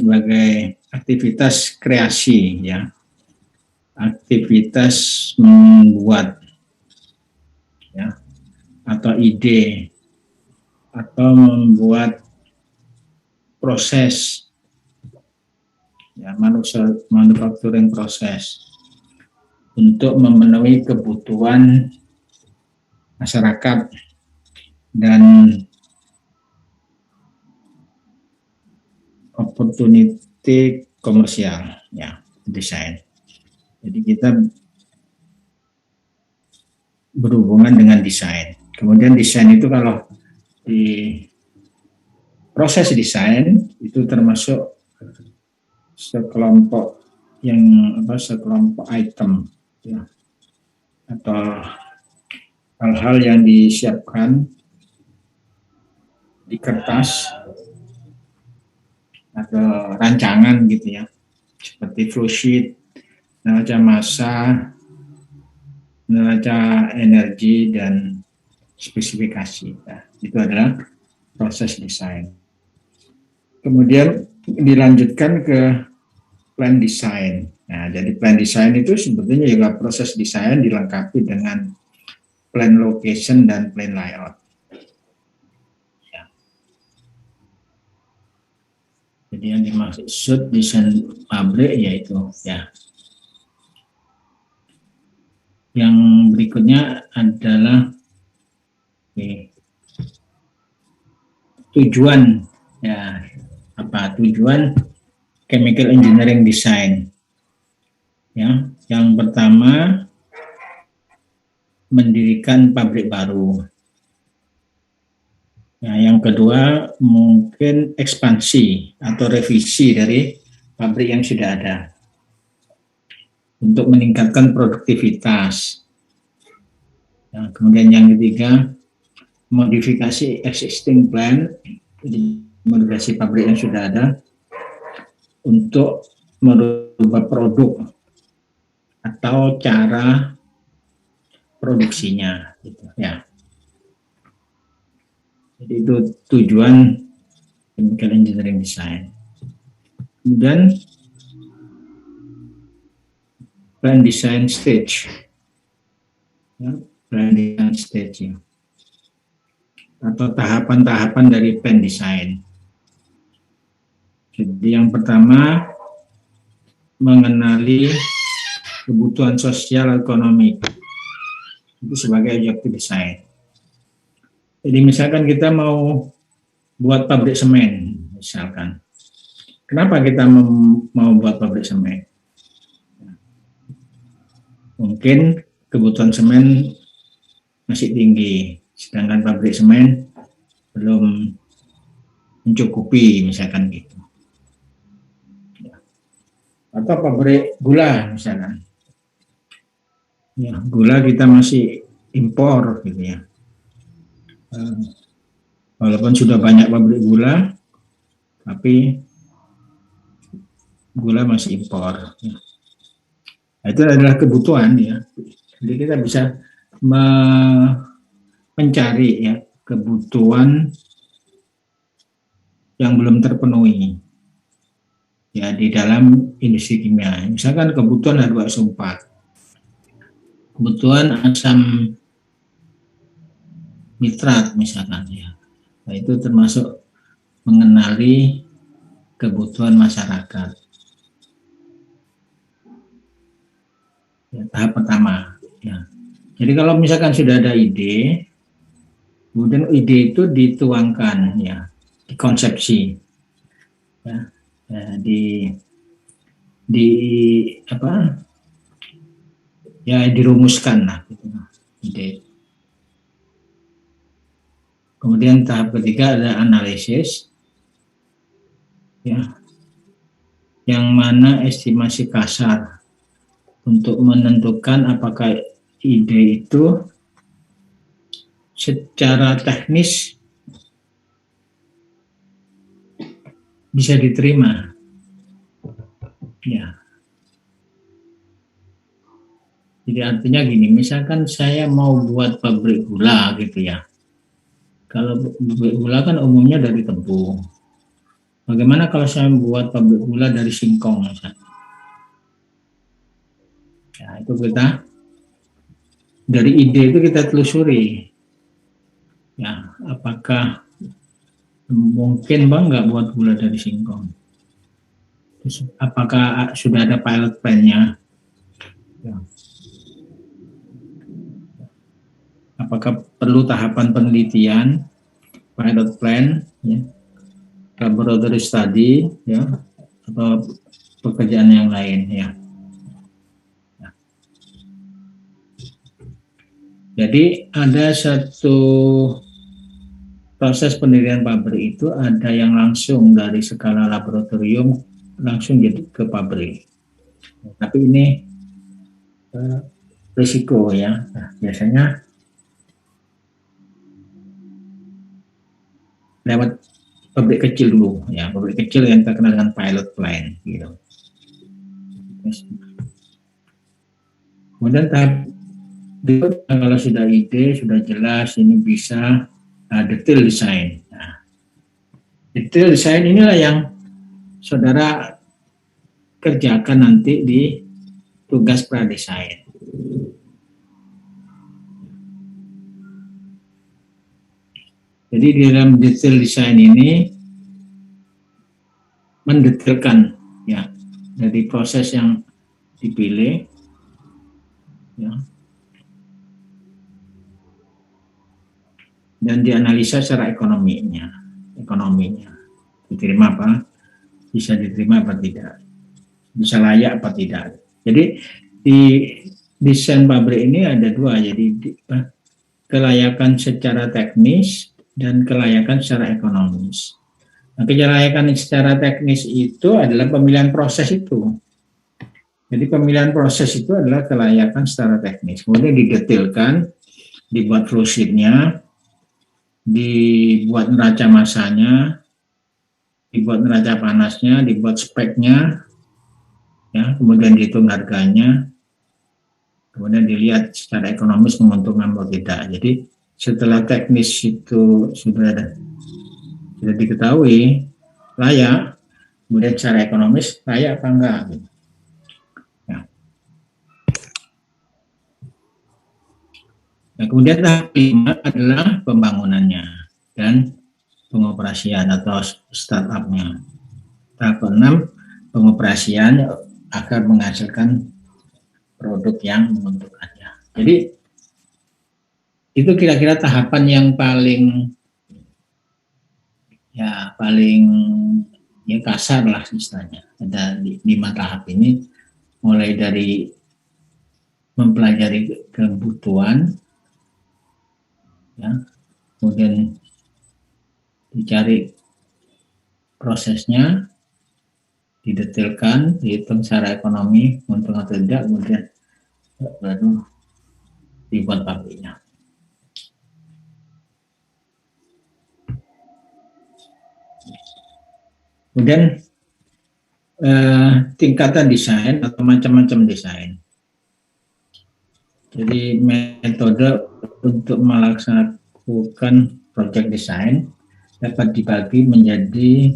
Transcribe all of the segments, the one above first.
sebagai aktivitas kreasi, ya, aktivitas membuat, ya, atau ide, atau membuat proses, ya, manufacturing proses untuk memenuhi kebutuhan masyarakat dan opportunity komersial, ya, desain. Jadi kita berhubungan dengan desain. Kemudian desain itu kalau di proses desain itu termasuk sekelompok sekelompok item, ya, atau hal-hal yang disiapkan di kertas atau rancangan gitu, ya, seperti flowsheet, neraca massa, neraca energi, dan spesifikasi. Ya, itu adalah proses desain. Kemudian dilanjutkan ke plan design. Nah, jadi plan design itu sebetulnya juga proses desain dilengkapi dengan plan location dan plan layout. Ya. Jadi yang dimaksud desain pabrik yaitu, ya. Yang berikutnya adalah tujuan, ya, apa tujuan chemical engineering design, ya. Yang pertama, mendirikan pabrik baru, ya. Yang kedua, mungkin ekspansi atau revisi dari pabrik yang sudah ada untuk meningkatkan produktivitas, ya. Kemudian yang ketiga, modifikasi existing plant, modifikasi pabrik yang sudah ada untuk merubah produk atau cara produksinya, gitu, ya. Jadi itu tujuan chemical engineering design. Kemudian plan design stage, ya, plan design stage, ya, atau tahapan-tahapan dari plan design. Jadi yang pertama, mengenali kebutuhan sosial ekonomi itu sebagai objektif desain. Jadi misalkan kita mau buat pabrik semen, misalkan, kenapa kita mau buat pabrik semen? Mungkin kebutuhan semen masih tinggi, sedangkan pabrik semen belum mencukupi, misalkan gitu. Atau pabrik gula misalkan, ya, gula kita masih impor gitu, ya. Walaupun sudah banyak pabrik gula, tapi gula masih impor, ya. Nah, itu adalah kebutuhan, ya. Jadi kita bisa mencari, ya, kebutuhan yang belum terpenuhi, ya, di dalam industri kimia. Misalkan kebutuhan H2SO4, kebutuhan asam nitrat misalkan, ya. Nah, itu termasuk mengenali kebutuhan masyarakat. Ya, tahap pertama, ya. Jadi kalau misalkan sudah ada ide, kemudian ide itu dituangkan, ya, dikonsepsi, ya, ya, dirumuskan lah, gitu, ide. Kemudian tahap ketiga ada analisis, ya, yang mana estimasi kasar untuk menentukan apakah ide itu secara teknis bisa diterima, ya. Jadi artinya gini, misalkan saya mau buat pabrik gula gitu, ya. Kalau pabrik gula kan umumnya dari tebu. Bagaimana kalau saya membuat pabrik gula dari singkong misalnya? Ya, itu kita dari ide itu kita telusuri. Ya, apakah mungkin bang nggak buat gula dari singkong? Terus, apakah sudah ada pilot plan-nya? Ya. Apakah perlu tahapan penelitian, pilot plan, ya, laboratory study, ya, atau pekerjaan yang lain, ya. Jadi ada satu proses pendirian pabrik itu ada yang langsung dari skala laboratorium langsung jadi ke pabrik. Tapi ini risiko ya. Nah, biasanya lewat pabrik kecil dulu ya, pabrik kecil yang terkenal dengan pilot plant gitu. Kemudian tahap kalau sudah ide, sudah jelas ini bisa detail desain. Nah, detail desain inilah yang saudara kerjakan nanti di tugas pradesain. Jadi di dalam detail desain ini mendetailkan ya dari proses yang dipilih ya, dan dianalisa secara ekonominya diterima apa, bisa diterima apa tidak, bisa layak apa tidak. Jadi di desain pabrik ini ada dua, jadi kelayakan secara teknis dan kelayakan secara ekonomis. Nah, kelayakan secara teknis itu adalah pemilihan proses itu. Jadi pemilihan proses itu adalah kelayakan secara teknis. Kemudian didetailkan, dibuat flowsheet-nya, dibuat neraca masanya, dibuat neraca panasnya, dibuat speknya, ya, kemudian dihitung harganya, kemudian dilihat secara ekonomis menguntungkan atau tidak. Jadi setelah teknis itu sudah diketahui layak, kemudian secara ekonomis layak apa enggak. Ya. Nah, kemudian tahap 5 adalah pembangunannya dan pengoperasian atau startup-nya. Tahap 6 pengoperasian agar menghasilkan produk yang menguntungkannya. Jadi itu kira-kira tahapan yang paling kasar lah istilahnya. Ada 5 tahap ini, mulai dari mempelajari kebutuhan, ya, kemudian dicari prosesnya, didetailkan, dihitung secara ekonomi untung atau tidak, kemudian baru dibuat pabriknya. Kemudian tingkatan desain atau macam-macam desain. Jadi metode untuk melaksanakan project design dapat dibagi menjadi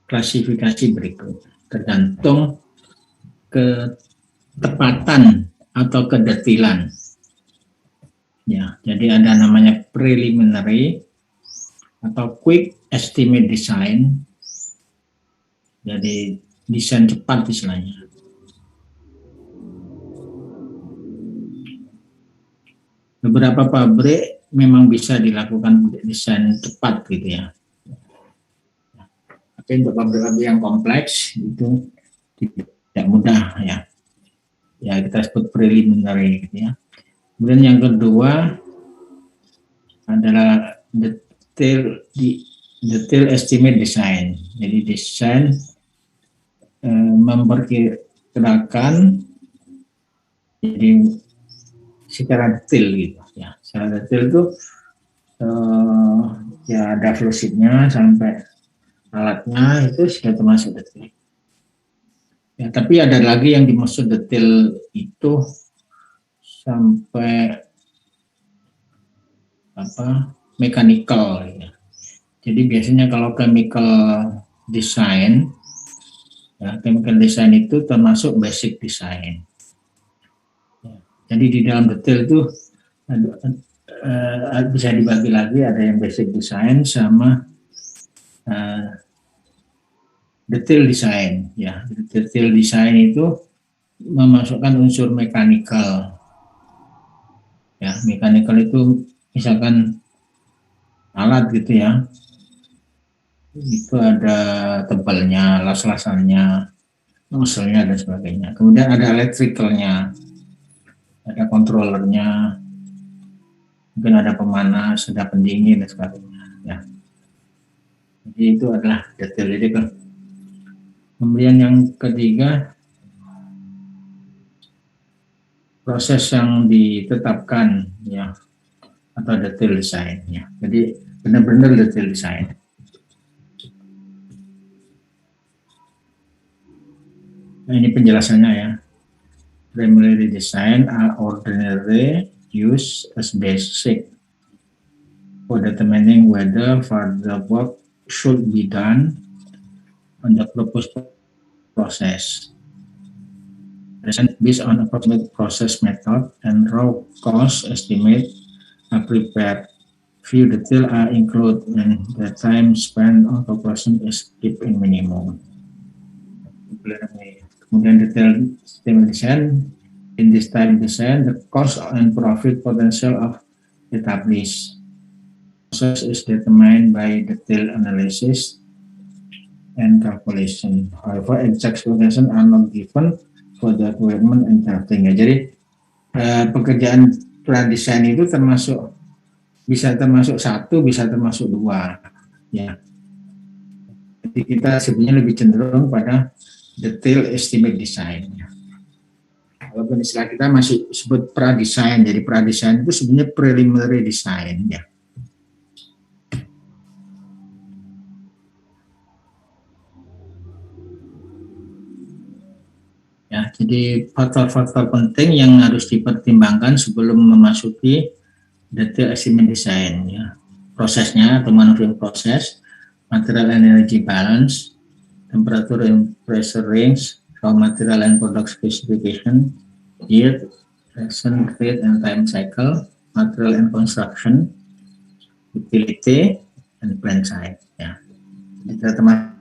klasifikasi berikut, tergantung ketepatan atau kedetilan. Ya, jadi ada namanya preliminary atau quick estimate design. Jadi desain cepat istilahnya. Beberapa pabrik memang bisa dilakukan desain cepat gitu ya. Tapi untuk pabrik-pabrik yang kompleks itu tidak mudah ya. Ya kita sebut preliminary gitu ya. Kemudian yang kedua adalah detail estimate design. Jadi desain memperkirakan jadi secara detail gitu ya. Secara detail itu ya ada flowsheet-nya sampai alatnya itu sudah termasuk detail. Ya, tapi ada lagi yang dimaksud detail itu sampai mechanical ya. Jadi biasanya kalau chemical design. Ya, chemical design itu termasuk basic design. Ya, jadi di dalam detail itu bisa dibagi lagi, ada yang basic design sama detail design. Ya, detail design itu memasukkan unsur mekanikal. Ya, mekanikal itu misalkan alat gitu ya, itu ada tebalnya, las-lasannya, nozzle-nya dan sebagainya. Kemudian ada electricalnya, ada controllernya, mungkin ada pemanas, ada pendingin dan sebagainya. Ya, jadi itu adalah detail. Jadi kemudian yang ketiga, proses yang ditetapkan ya, atau detail design ya. Jadi benar-benar detail design. Nah, ini penjelasannya ya. Primary design are ordinarily used as basic for determining whether further work should be done on the proposed process. Based on approximate process method and raw cost estimate are prepared. Few details are included and the time spent on preparation is kept in minimum. Kemudian detail system design. In this time design, the cost and profit potential of established process is determined by detailed analysis and calculation. However, exact specifications are not given for the requirement and drafting. Ya, jadi pekerjaan pradesain itu bisa termasuk satu, bisa termasuk dua. Ya, jadi kita sebenarnya lebih cenderung pada detail estimate design. Walaupun istilah kita masih sebut pradesain, jadi pradesain itu sebenarnya preliminary design ya. Ya, jadi faktor-faktor penting yang harus dipertimbangkan sebelum memasuki detail estimate design ya. Prosesnya atau manufacturing proses, material and energy balance, temperature and pressure range, raw material and product specification, yield, production rate and time cycle, material and construction, utility, and plant side. Ya. Jadi teman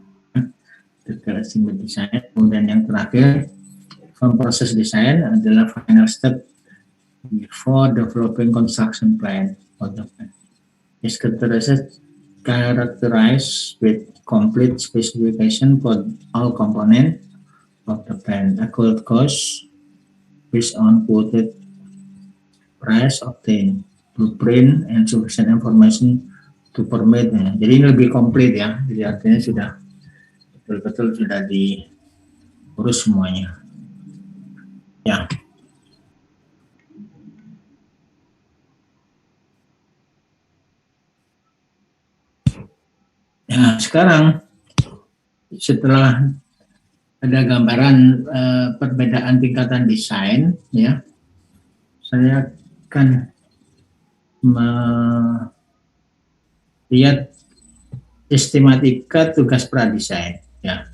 detail estimate design. Kemudian yang terakhir, from process design adalah final step before developing construction plan for the plant. Is characterized with complete specification for all components of the plant, accurate cost based on quoted price obtained, blueprint and sufficient information to permit. Jadi ini lebih komplit ya. Jadi artinya sudah betul-betul sudah diurus semuanya. Ya. Nah, sekarang setelah ada gambaran perbedaan tingkatan desain, ya, saya akan melihat sistematika tugas pradesain. Ya,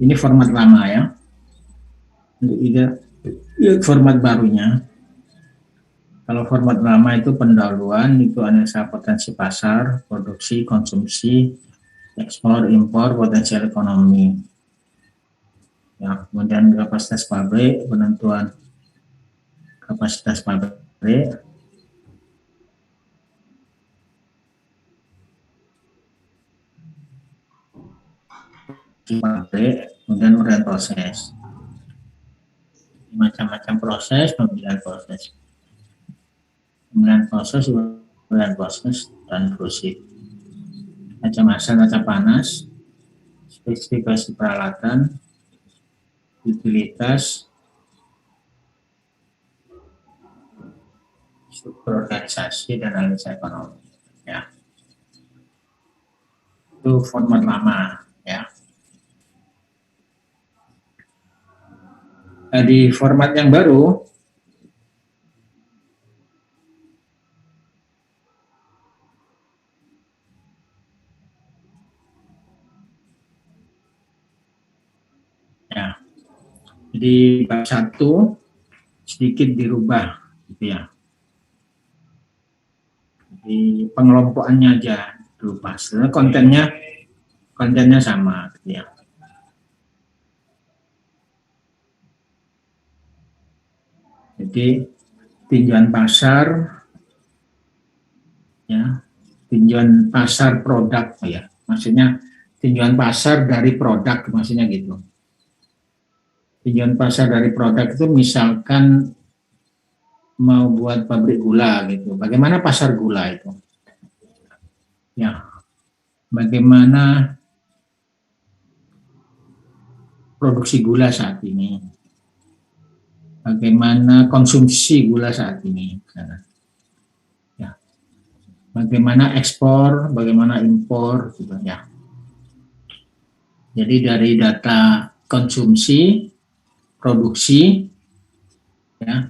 ini format lama ya. Untuk format barunya. Kalau format lama itu pendahuluan, itu analisa potensi pasar, produksi, konsumsi, ekspor, impor, potensial ekonomi. Ya, kemudian kapasitas pabrik, penentuan kapasitas pabrik, kemudian uraian proses. Macam-macam proses, pemilihan proses. Pemilihan proses, uraian proses, dan kursi. Macam-macam kaca panas, spesifikasi peralatan, utilitas, struktur organisasi, dan analisa ekonomi. Ya, itu format lama. Ya. Nah, di format yang baru, Jadi bab 1 sedikit dirubah gitu ya. Di pengelompokannya aja dirubah. Sebenarnya kontennya sama gitu ya. Jadi tinjauan pasar ya, tinjauan pasar produk ya. Maksudnya tinjauan pasar dari produk maksudnya gitu. Tinjauan pasar dari produk itu misalkan mau buat pabrik gula gitu. Bagaimana pasar gula itu? Ya, bagaimana produksi gula saat ini? Bagaimana konsumsi gula saat ini? Ya, bagaimana ekspor, bagaimana impor gitu ya. Jadi dari data konsumsi, produksi, ya.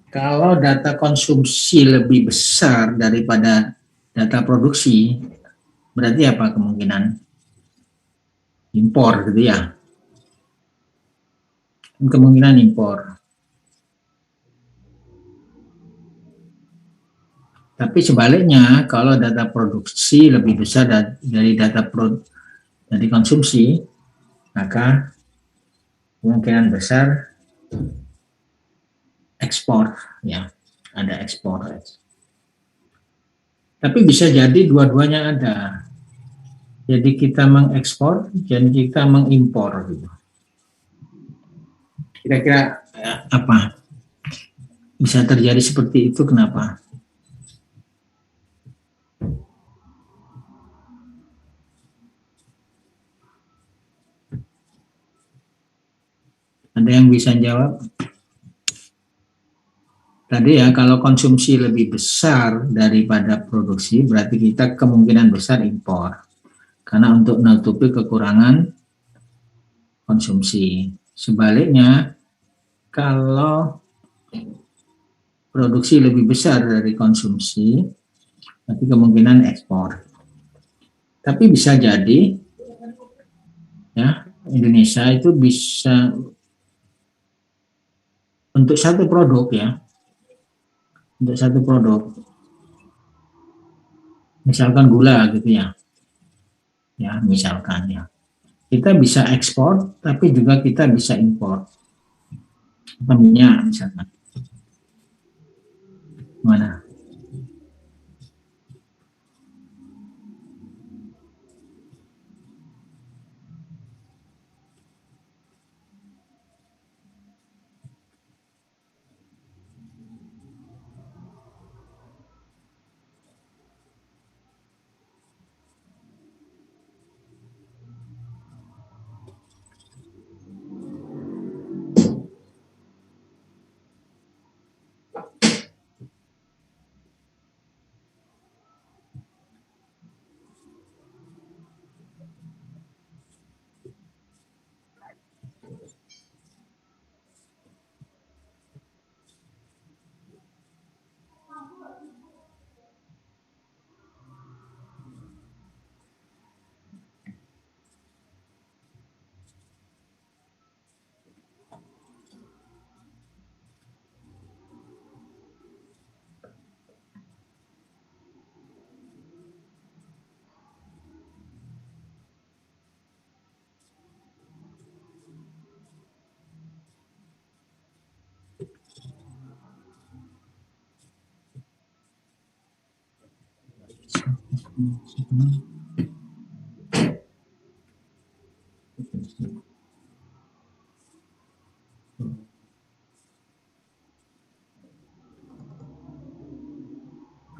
Kalau data konsumsi lebih besar daripada data produksi, berarti apa kemungkinan? Impor gitu ya. Kemungkinan impor. Tapi sebaliknya, kalau data produksi lebih besar dari data dari konsumsi, maka kemungkinan besar ekspor, ya, ada ekspor. Tapi bisa jadi dua-duanya ada. Jadi kita mengekspor dan kita mengimpor gitu. Kira-kira apa? Bisa terjadi seperti itu kenapa? Ada yang bisa jawab? Tadi ya, kalau konsumsi lebih besar daripada produksi, berarti kita kemungkinan besar impor. Karena untuk menutupi kekurangan konsumsi. Sebaliknya, kalau produksi lebih besar dari konsumsi, berarti kemungkinan ekspor. Tapi bisa jadi, ya, Indonesia itu bisa untuk satu produk ya, untuk satu produk, misalkan gula gitu ya misalkan ya, kita bisa ekspor, tapi juga kita bisa impor, minyak misalkan, mana?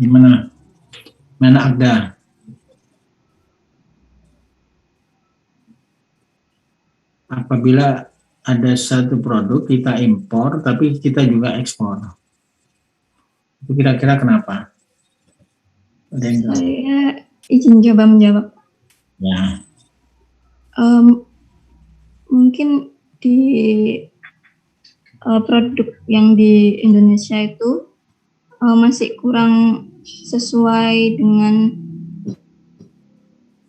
Gimana? Mana ada? Apabila ada satu produk kita impor, tapi kita juga ekspor. Itu kira-kira kenapa? Ada yang tahu? Saya izin coba menjawab. Ya. Mungkin di produk yang di Indonesia itu masih kurang sesuai dengan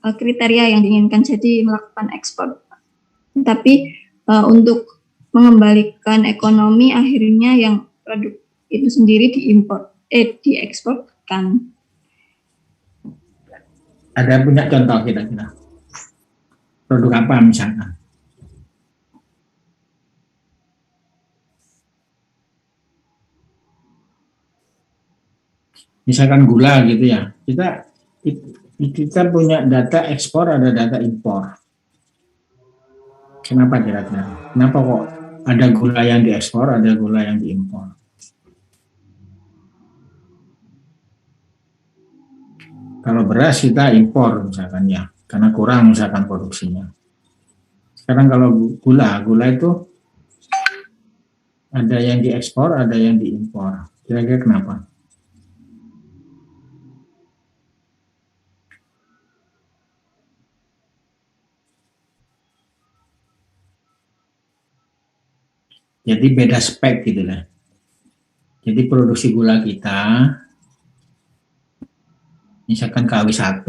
kriteria yang diinginkan, jadi melakukan ekspor. Tapi untuk mengembalikan ekonomi, akhirnya yang produk itu sendiri dieksporkan. Ada punya contoh kira-kira produk apa misalkan? Misalkan gula gitu ya, kita punya data ekspor, ada data impor. Kenapa kira-kira? Kenapa kok ada gula yang diekspor, ada gula yang diimpor? Kalau beras kita impor misalkan ya, karena kurang misalkan produksinya. Sekarang kalau gula itu ada yang diekspor, ada yang diimpor. Kira-kira kenapa? Jadi beda spek gitu lah. Jadi produksi gula kita, misalkan KW1,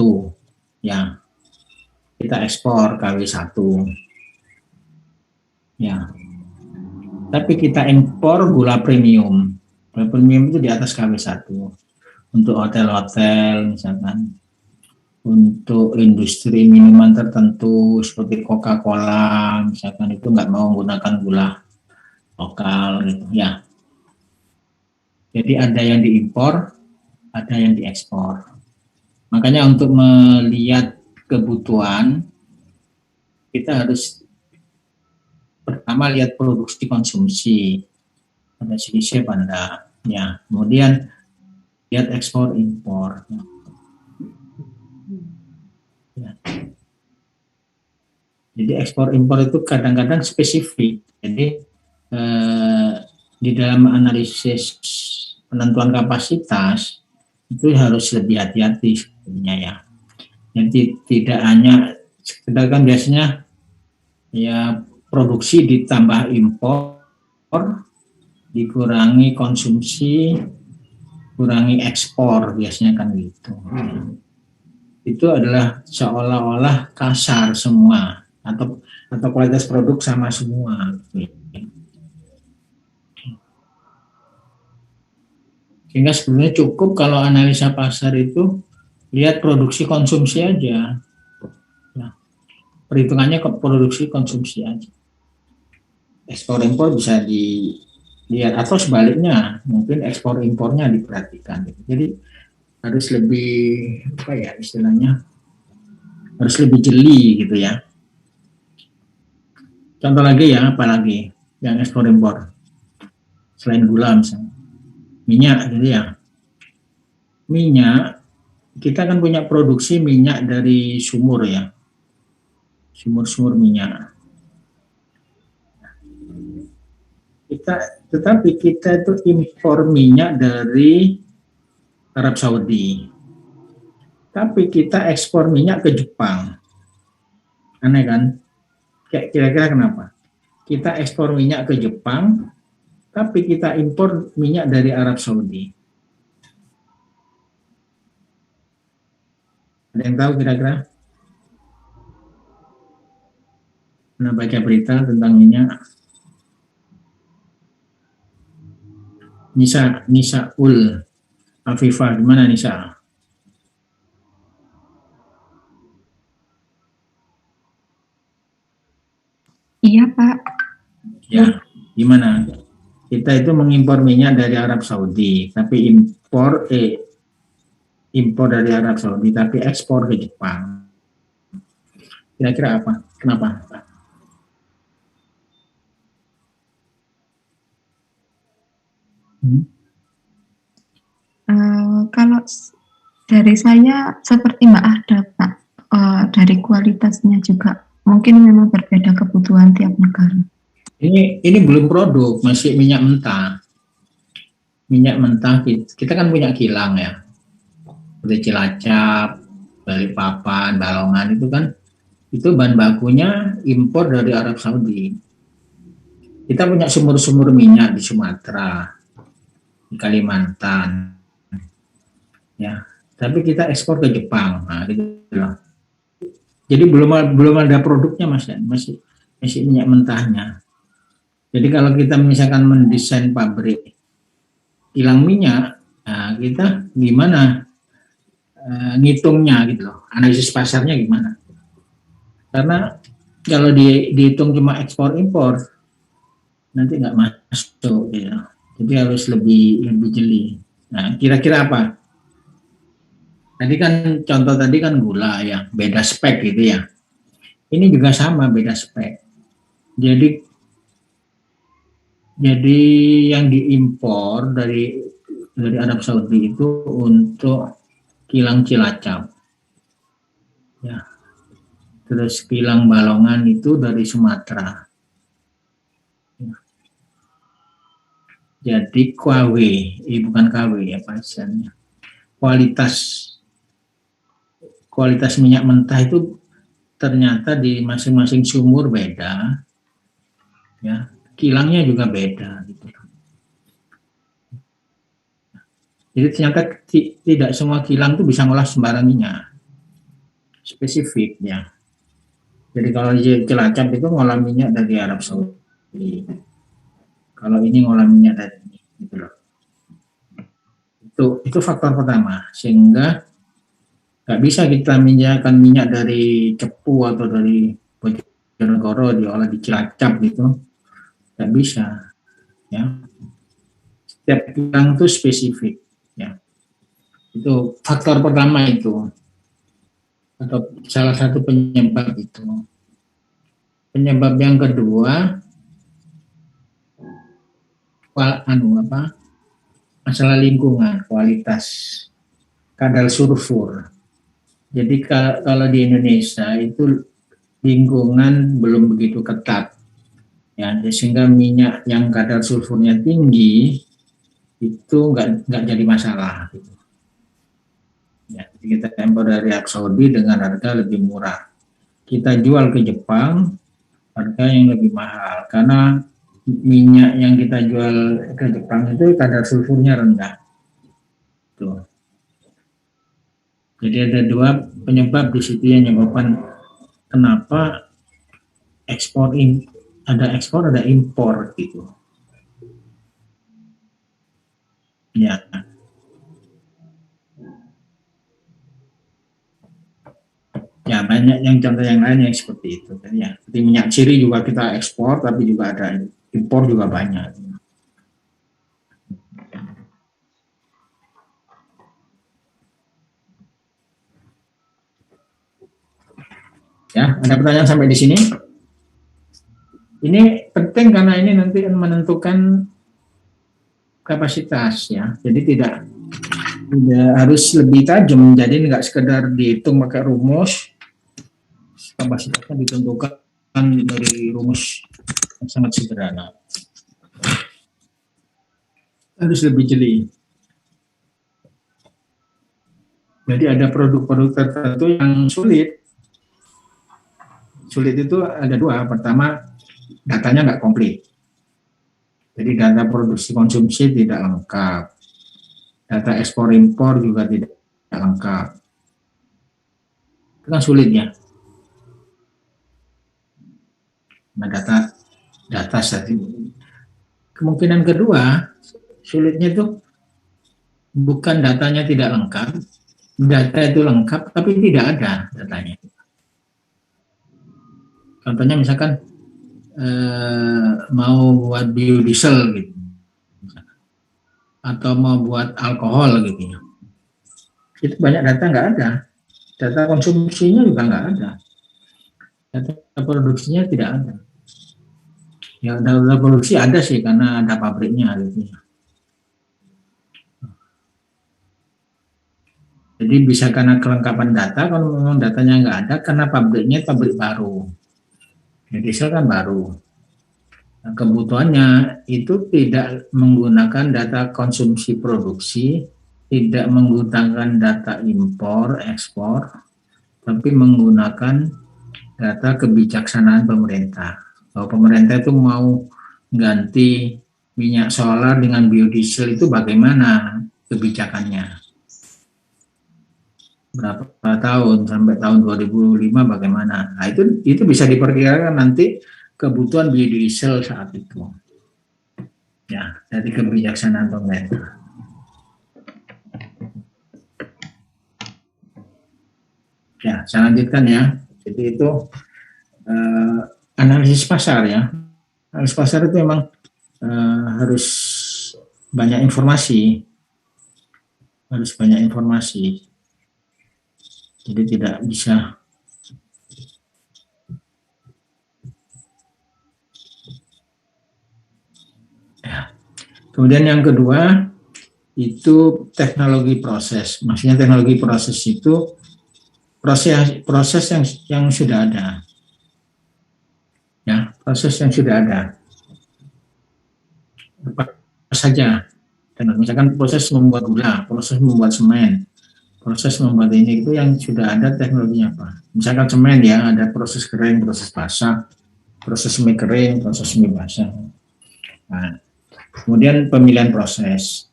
ya kita ekspor KW1, ya. Tapi kita impor gula premium. Gula premium itu di atas KW1. Untuk hotel-hotel misalkan, untuk industri minuman tertentu seperti Coca-Cola misalkan, itu nggak mau menggunakan gula lokal gitu ya. Jadi ada yang diimpor, ada yang diekspor. Makanya untuk melihat kebutuhan, kita harus pertama lihat produksi konsumsi, ada selisih apa enggak, ya. Kemudian lihat ekspor impor. Ya. Jadi ekspor impor itu kadang-kadang spesifik. Jadi di dalam analisis penentuan kapasitas itu harus lebih hati-hati sebenarnya ya. Jadi tidak hanya sekedar kan biasanya ya produksi ditambah impor, dikurangi konsumsi, kurangi ekspor, biasanya kan gitu. Itu adalah seolah-olah kasar semua, atau kualitas produk sama semua. Sehingga sebenarnya cukup kalau analisa pasar itu lihat produksi konsumsi aja. Nah, perhitungannya ke produksi konsumsi aja. Ekspor impor bisa dilihat, atau sebaliknya mungkin ekspor impornya diperhatikan. Jadi harus lebih apa ya istilahnya, harus lebih jeli gitu ya. Contoh lagi ya, apalagi yang ekspor impor selain gula misalnya minyak gitu ya. Minyak, kita kan punya produksi minyak dari sumur ya, sumur-sumur minyak. Tetapi kita itu impor minyak dari Arab Saudi. Tapi kita ekspor minyak ke Jepang. Aneh kan? Kira-kira kenapa? Kita ekspor minyak ke Jepang, tapi kita impor minyak dari Arab Saudi. Ada yang tahu kira-kira? Pernah baca berita tentang minyak? Nisa Ul Afifah, gimana Nisa? Iya Pak. Ya, gimana? Kita itu mengimpor minyak dari Arab Saudi, tapi impor dari Arab Saudi, tapi ekspor ke Jepang. Kira-kira apa? Kenapa? Kalau dari saya seperti Mbak Ada Pak, dari kualitasnya juga mungkin memang berbeda kebutuhan tiap negara. Ini belum produk, masih minyak mentah. Minyak mentah kita kan punya kilang ya, seperti Cilacap, Balikpapan, Balongan itu kan, itu bahan bakunya impor dari Arab Saudi. Kita punya sumur-sumur minyak di Sumatera, di Kalimantan, ya. Tapi kita ekspor ke Jepang, nah, gitu loh. Jadi belum ada produknya mas, masih minyak mentahnya. Jadi kalau kita misalkan mendesain pabrik kilang minyak, nah kita gimana ngitungnya gitu loh, analisis pasarnya gimana? Karena kalau dihitung cuma ekspor impor nanti nggak masuk gitu. Jadi harus lebih jeli. Nah, kira-kira apa? Tadi kan contoh tadi kan gula ya, beda spek gitu ya. Ini juga sama beda spek. Jadi yang diimpor dari Arab Saudi itu untuk kilang Cilacap. Ya. Terus kilang Balongan itu dari Sumatera. Ya. Jadi KW, bukan KW ya pasannya. Kualitas minyak mentah itu ternyata di masing-masing sumur beda, ya kilangnya juga beda gitu. Jadi ternyata tidak semua kilang itu bisa ngolah sembarang minyak, spesifik ya. Jadi kalau di Cilacap itu ngolah minyak dari Arab Saudi, kalau ini ngolah minyak dari ini, gitu loh. Itu faktor pertama, sehingga nggak bisa kita minyakan minyak dari Cepu atau dari Bojonegoro diolah di Cilacap gitu, nggak bisa ya. Setiap kilang itu spesifik ya. Itu faktor pertama itu, atau salah satu penyebab itu. Penyebab yang kedua, masalah lingkungan, kualitas kadar sulfur. Jadi kalau di Indonesia itu lingkungan belum begitu ketat, ya, sehingga minyak yang kadar sulfurnya tinggi itu nggak jadi masalah. Gitu. Ya, kita impor dari Arab Saudi dengan harga lebih murah. Kita jual ke Jepang harga yang lebih mahal karena minyak yang kita jual ke Jepang itu kadar sulfurnya rendah. Tuh. Jadi ada dua penyebab di situ yang menyebabkan kenapa ada ekspor ada impor gitu. Ya. Ya banyak yang contoh yang lain yang seperti itu. Ya, seperti minyak ciri juga kita ekspor, tapi juga ada impor juga banyak. Ya, ada pertanyaan sampai di sini? Ini penting karena ini nanti menentukan kapasitas ya. Jadi tidak harus lebih tajam. Jadi nggak sekedar dihitung pakai rumus. Kapasitasnya ditentukan dari rumus yang sangat sederhana. Harus lebih jeli. Jadi ada produk-produk tertentu yang sulit. Sulit itu ada dua. Pertama, datanya nggak komplit. Jadi data produksi konsumsi tidak lengkap. Data ekspor impor juga tidak lengkap. Itu kan sulit ya. Nah, data kemungkinan kedua sulitnya itu bukan datanya tidak lengkap, data itu lengkap tapi tidak ada datanya. Contohnya misalkan mau buat biodiesel gitu, atau mau buat alkohol gitu, itu banyak data nggak ada, data konsumsinya juga nggak ada, data produksinya tidak ada. Ya data produksi ada sih karena ada pabriknya gitu. Jadi bisa karena kelengkapan data, kalau memang datanya nggak ada karena pabriknya pabrik baru. Diesel kan baru. Nah, kebutuhannya itu tidak menggunakan data konsumsi produksi, tidak menggunakan data impor, ekspor, tapi menggunakan data kebijaksanaan pemerintah. Kalau pemerintah itu mau ganti minyak solar dengan biodiesel itu bagaimana kebijakannya? Berapa tahun sampai tahun 2005 bagaimana? Nah, itu bisa diperkirakan nanti kebutuhan biodiesel saat itu. Ya, dari kebijaksanaan pemerintah. Ya, saya lanjutkan ya. Jadi itu analisis pasar ya. Analisis pasar itu memang harus banyak informasi, Jadi tidak bisa ya. Kemudian yang kedua itu teknologi proses. Maksudnya teknologi proses itu proses yang sudah ada. Ya, proses yang sudah ada. Apa saja. Dan misalkan proses membuat gula, proses membuat semen, proses membuat ini itu yang sudah ada teknologinya apa. Misalkan semen ya, ada proses kering, proses basah, proses semi kering, proses semi basah. Nah, kemudian pemilihan proses.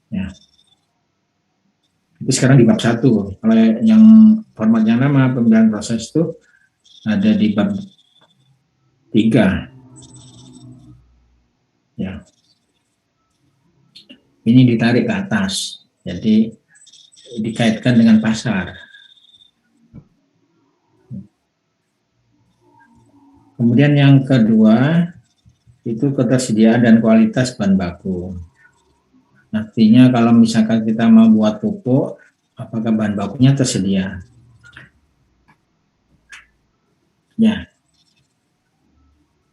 Ya. Itu sekarang di bab 1. Kalau yang format yang lama pemilihan proses itu ada di bab 3. Ya. Ini ditarik ke atas. Jadi dikaitkan dengan pasar. Kemudian yang kedua itu ketersediaan dan kualitas bahan baku. Artinya kalau misalkan kita mau buat pupuk, apakah bahan bakunya tersedia? Ya.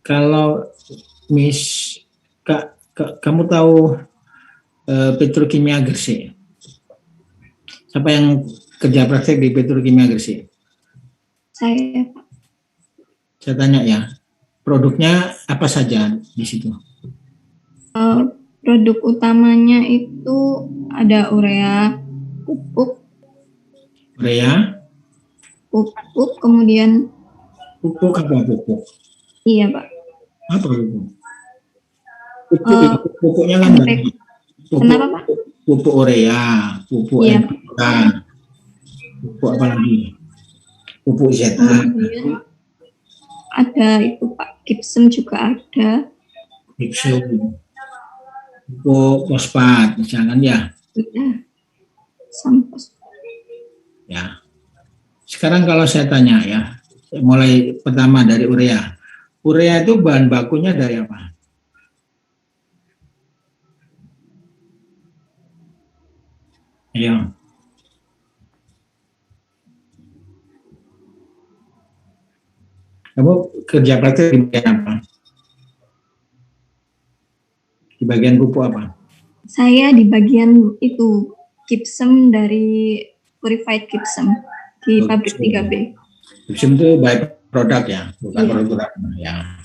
Kalau kamu tahu Petrokimia Gresik? Siapa yang kerja praktek di Petrokimia Gresik? Saya, Pak. Saya tanya ya, produknya apa saja di situ? Produk utamanya itu ada urea, pupuk, kemudian pupuk apa pupuk? iya, Pak. Apa pupuk? Pupuknya kan banyak. Kenapa, Pak? Pupuk urea, pupuk iya, NPK, pupuk apa lagi? Pupuk ZA. Kemudian ada itu Pak, gypsum juga ada. Gypsum, pupuk fosfat, misalkan ya. Iya, sampos. Ya. Sekarang kalau saya tanya ya, mulai pertama dari urea. Urea itu bahan bakunya dari apa? Ayo. Kamu kerja praktek di bagian apa? Di bagian pupuk apa? Saya di bagian itu gypsum dari purified gypsum di pabrik 3B. Gypsum itu by product ya, bukan produk ya.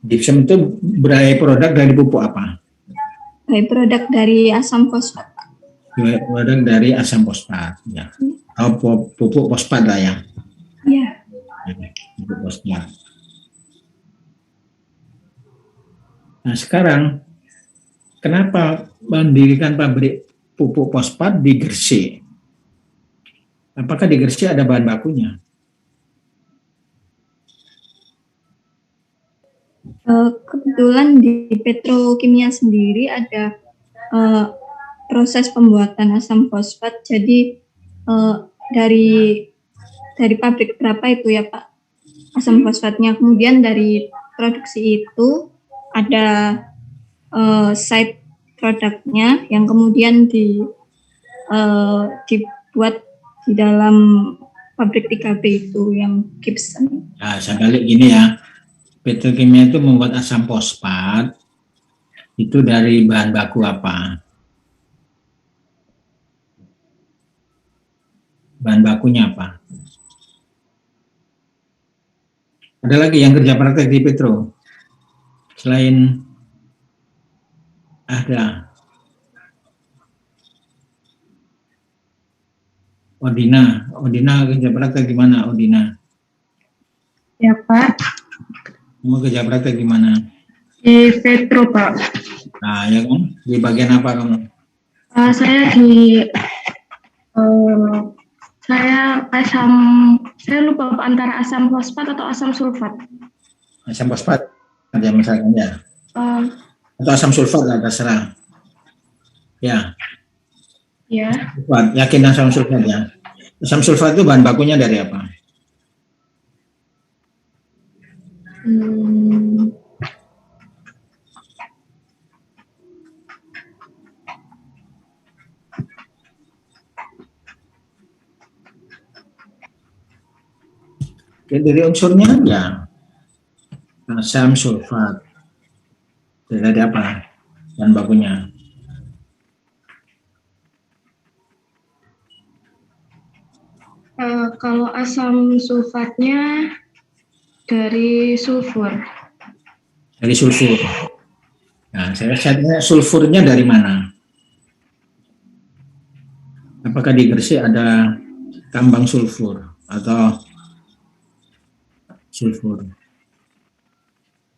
Gypsum itu by produk dari pupuk apa? By produk dari asam fosfat. By produk dari asam fosfat ya. Oh, pupuk fosfat lah ya. Iya. Pupuk fosfat. Nah sekarang kenapa mendirikan pabrik pupuk fosfat di Gresik? Apakah di Gresik ada bahan bakunya? Kebetulan di petrokimia sendiri ada proses pembuatan asam fosfat. Jadi dari pabrik berapa itu ya Pak asam fosfatnya. Kemudian dari produksi itu ada side produknya yang kemudian dibuat di dalam pabrik 3B itu yang gypsum. Nah, sekali gini ya, petrokimia itu membuat asam fosfat itu dari bahan baku apa? Bahan bakunya apa? Ada lagi yang kerja praktek di Petro? Selain ada Odina kerja praktek di mana Odina? Ya Pak. Kamu kerja praktek di mana? Di Petro Pak. Nah ya kan, di bagian apa kamu? Saya lupa Pak, antara asam fosfat atau asam sulfat. Asam fosfat ada misalnya ya. Eh, Atau asam sulfat lah, terserah. Ya, ya, sulfat. Yakin asam sulfat ya. Asam sulfat itu bahan bakunya dari apa? hmm, Oke, dari unsurnya aja. Asam sulfat. Dari apa? Bahan bakunya. kalau asam sulfatnya dari sulfur. Dari sulfur. Nah, saya chatnya sulfurnya dari mana? Apakah di Gresik ada tambang sulfur atau sulfur?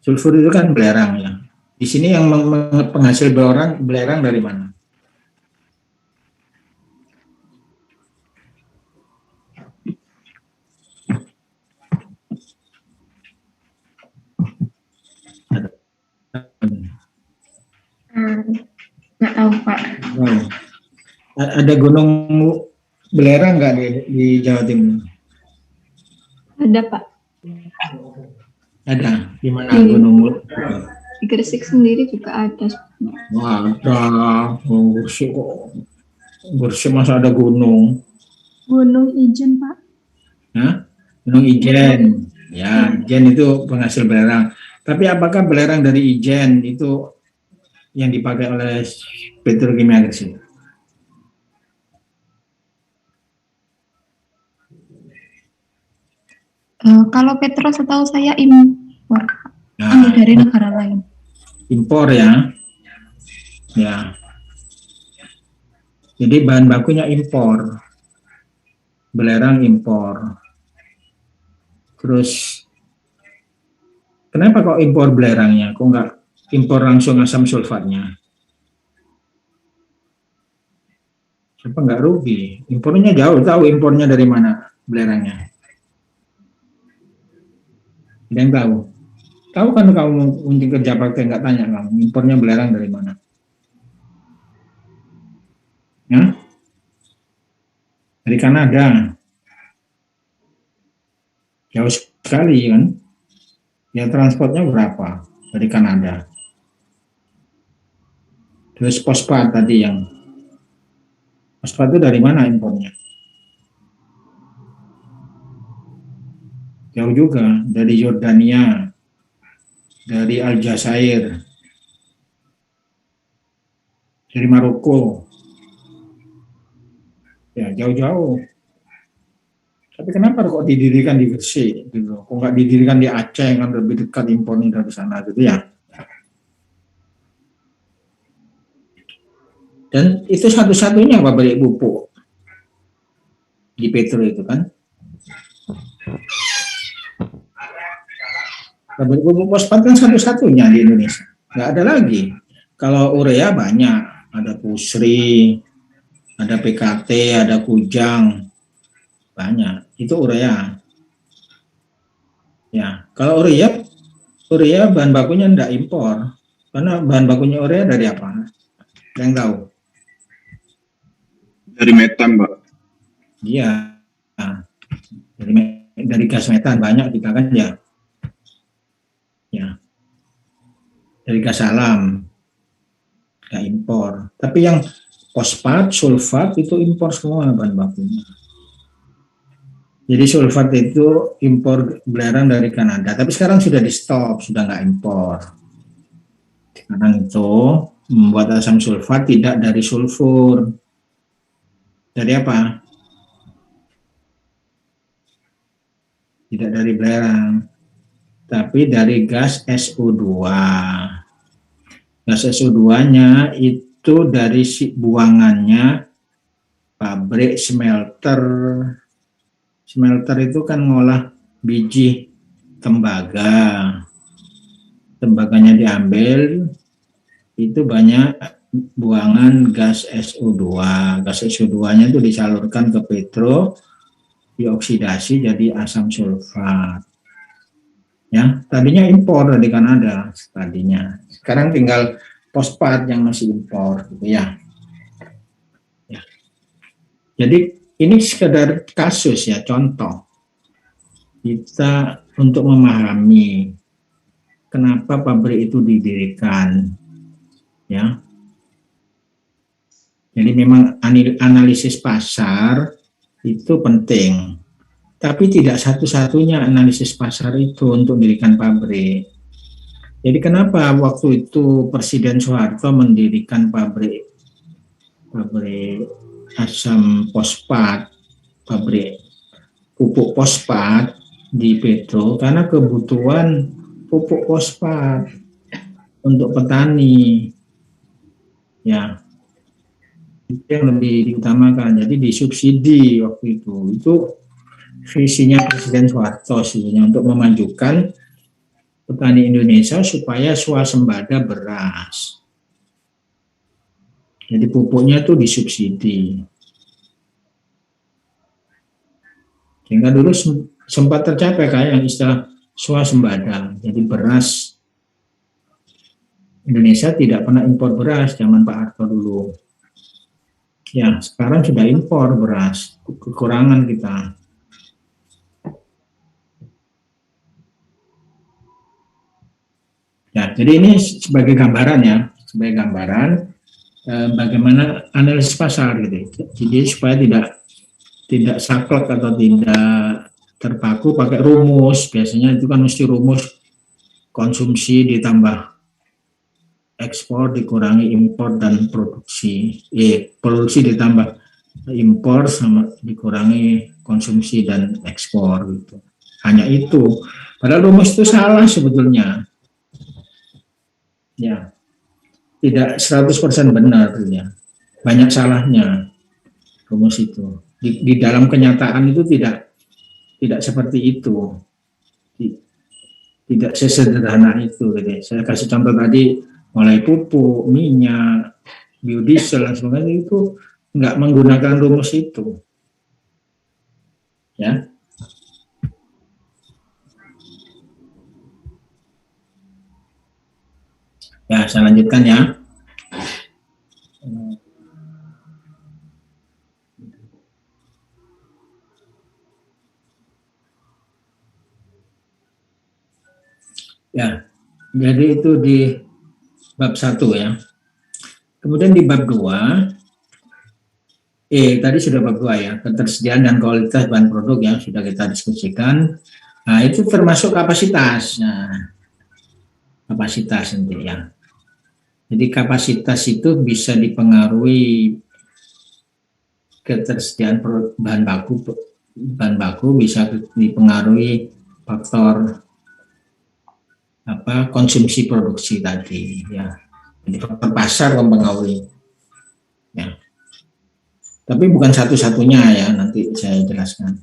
Sulfur itu kan belerang ya. Di sini yang penghasil belerang dari mana? Nggak tahu Pak. Wow. Ada gunung belerang nggak di Jawa Timur? Ada Pak. Ada. Di mana Di- gunung? Di Gresik sendiri juga ada. Wah, ada. Gresik kok. Gresik masa ada gunung? Gunung Ijen Pak. Hah? Gunung Ijen. Ya, Ijen itu penghasil belerang. Tapi apakah belerang dari Ijen itu yang dipakai oleh Petrokimia Gresik? Kalau Petro setahu saya impor Nah, dari negara lain. impor ya. Ya. Jadi bahan bakunya impor. Belerang impor. Terus kenapa kok impor belerangnya? Kok nggak impor langsung asam sulfatnya? Siapa nggak rugi? Impornya jauh, tahu impornya dari mana belerangnya? Ada yang tahu? Tahu kan kamu mungkin kerja praktek nggak tanya kamu, impornya belerang dari mana? Ya? Dari Kanada. Jauh sekali kan? Ya transportnya berapa dari Kanada? Terus fosfat tadi yang fosfat itu dari mana impornya? Jauh juga, dari Yordania, dari Aljazair, dari Maroko. Ya jauh-jauh. Tapi kenapa kok didirikan di Gresik gitu? Kok nggak didirikan di Aceh kan lebih dekat impornya dari sana gitu ya? Dan itu satu-satunya pabrik pupuk di Petro itu kan? Pabrik pupuk fosfat kan satu-satunya di Indonesia. Nggak ada lagi. Kalau urea banyak, ada Pusri, ada PKT, ada Kujang, banyak. Itu urea. Ya, kalau urea bahan bakunya enggak impor. Karena bahan bakunya urea dari apa? Yang tahu? Dari metan, Pak. Iya. Nah, dari gas metan banyak kita kan ya. Ya. Dari gas alam. Nggak impor. Tapi yang fosfat, sulfat itu impor semua bahan bakunya. Jadi sulfat itu impor belerang dari Kanada. Tapi sekarang sudah di stop, sudah nggak impor. Sekarang itu membuat asam sulfat tidak dari sulfur. Dari apa? Tidak dari belerang, tapi dari gas SO2. Gas SO2-nya itu dari buangannya pabrik smelter. Smelter itu kan ngolah biji tembaga. Tembaganya diambil, itu banyak buangan gas SO2. Gas SO2-nya itu disalurkan ke Petro, dioksidasi jadi asam sulfat. Ya, tadinya impor dari Kanada tadinya. Sekarang tinggal pospart yang masih impor gitu ya. Ya. Jadi ini sekedar kasus ya, contoh. Kita untuk memahami kenapa pabrik itu didirikan ya. Jadi memang analisis pasar itu penting. Tapi tidak satu-satunya analisis pasar itu untuk mendirikan pabrik. Jadi kenapa waktu itu Presiden Soeharto mendirikan pabrik asam fosfat, pabrik pupuk fosfat di Petro karena kebutuhan pupuk fosfat untuk petani. Ya, itu yang lebih diutamakan. Jadi disubsidi waktu itu. Itu visinya Presiden Soeharto sebenarnya untuk memajukan petani Indonesia supaya swasembada beras. Jadi pupuknya itu disubsidi. Sehingga dulu sempat tercapai kayak yang istilah swasembada. Jadi beras Indonesia tidak pernah impor beras zaman Pak Harto dulu. Ya, sekarang sudah impor beras. Kekurangan kita. Ya, jadi ini sebagai gambaran ya, sebagai gambaran bagaimana analisis pasar gitu. Jadi supaya tidak saklek atau tidak terpaku pakai rumus. Biasanya itu kan mesti rumus konsumsi ditambah ekspor dikurangi impor dan produksi. Produksi ditambah impor sama dikurangi konsumsi dan ekspor gitu. Hanya itu. Padahal rumus itu salah sebetulnya. Ya, tidak 100% benar ya. Banyak salahnya rumus itu. Di dalam kenyataan itu tidak seperti itu. Tidak sesederhana itu gitu. Saya kasih contoh tadi mulai pupuk, minyak, biodiesel dan sebagainya itu nggak menggunakan rumus itu. Ya. Ya, saya lanjutkan ya. Ya, jadi itu di bab 1 ya. Kemudian di bab 2, tadi sudah bab 2 ya, ketersediaan dan kualitas bahan produk yang sudah kita diskusikan. Nah, itu termasuk kapasitas. Nah, kapasitas nanti ya. Jadi kapasitas itu bisa dipengaruhi ketersediaan bahan baku bisa dipengaruhi faktor konsumsi produksi tadi ya. Jadi faktor pasar mempengaruhi ya. Tapi bukan satu-satunya ya, nanti saya jelaskan.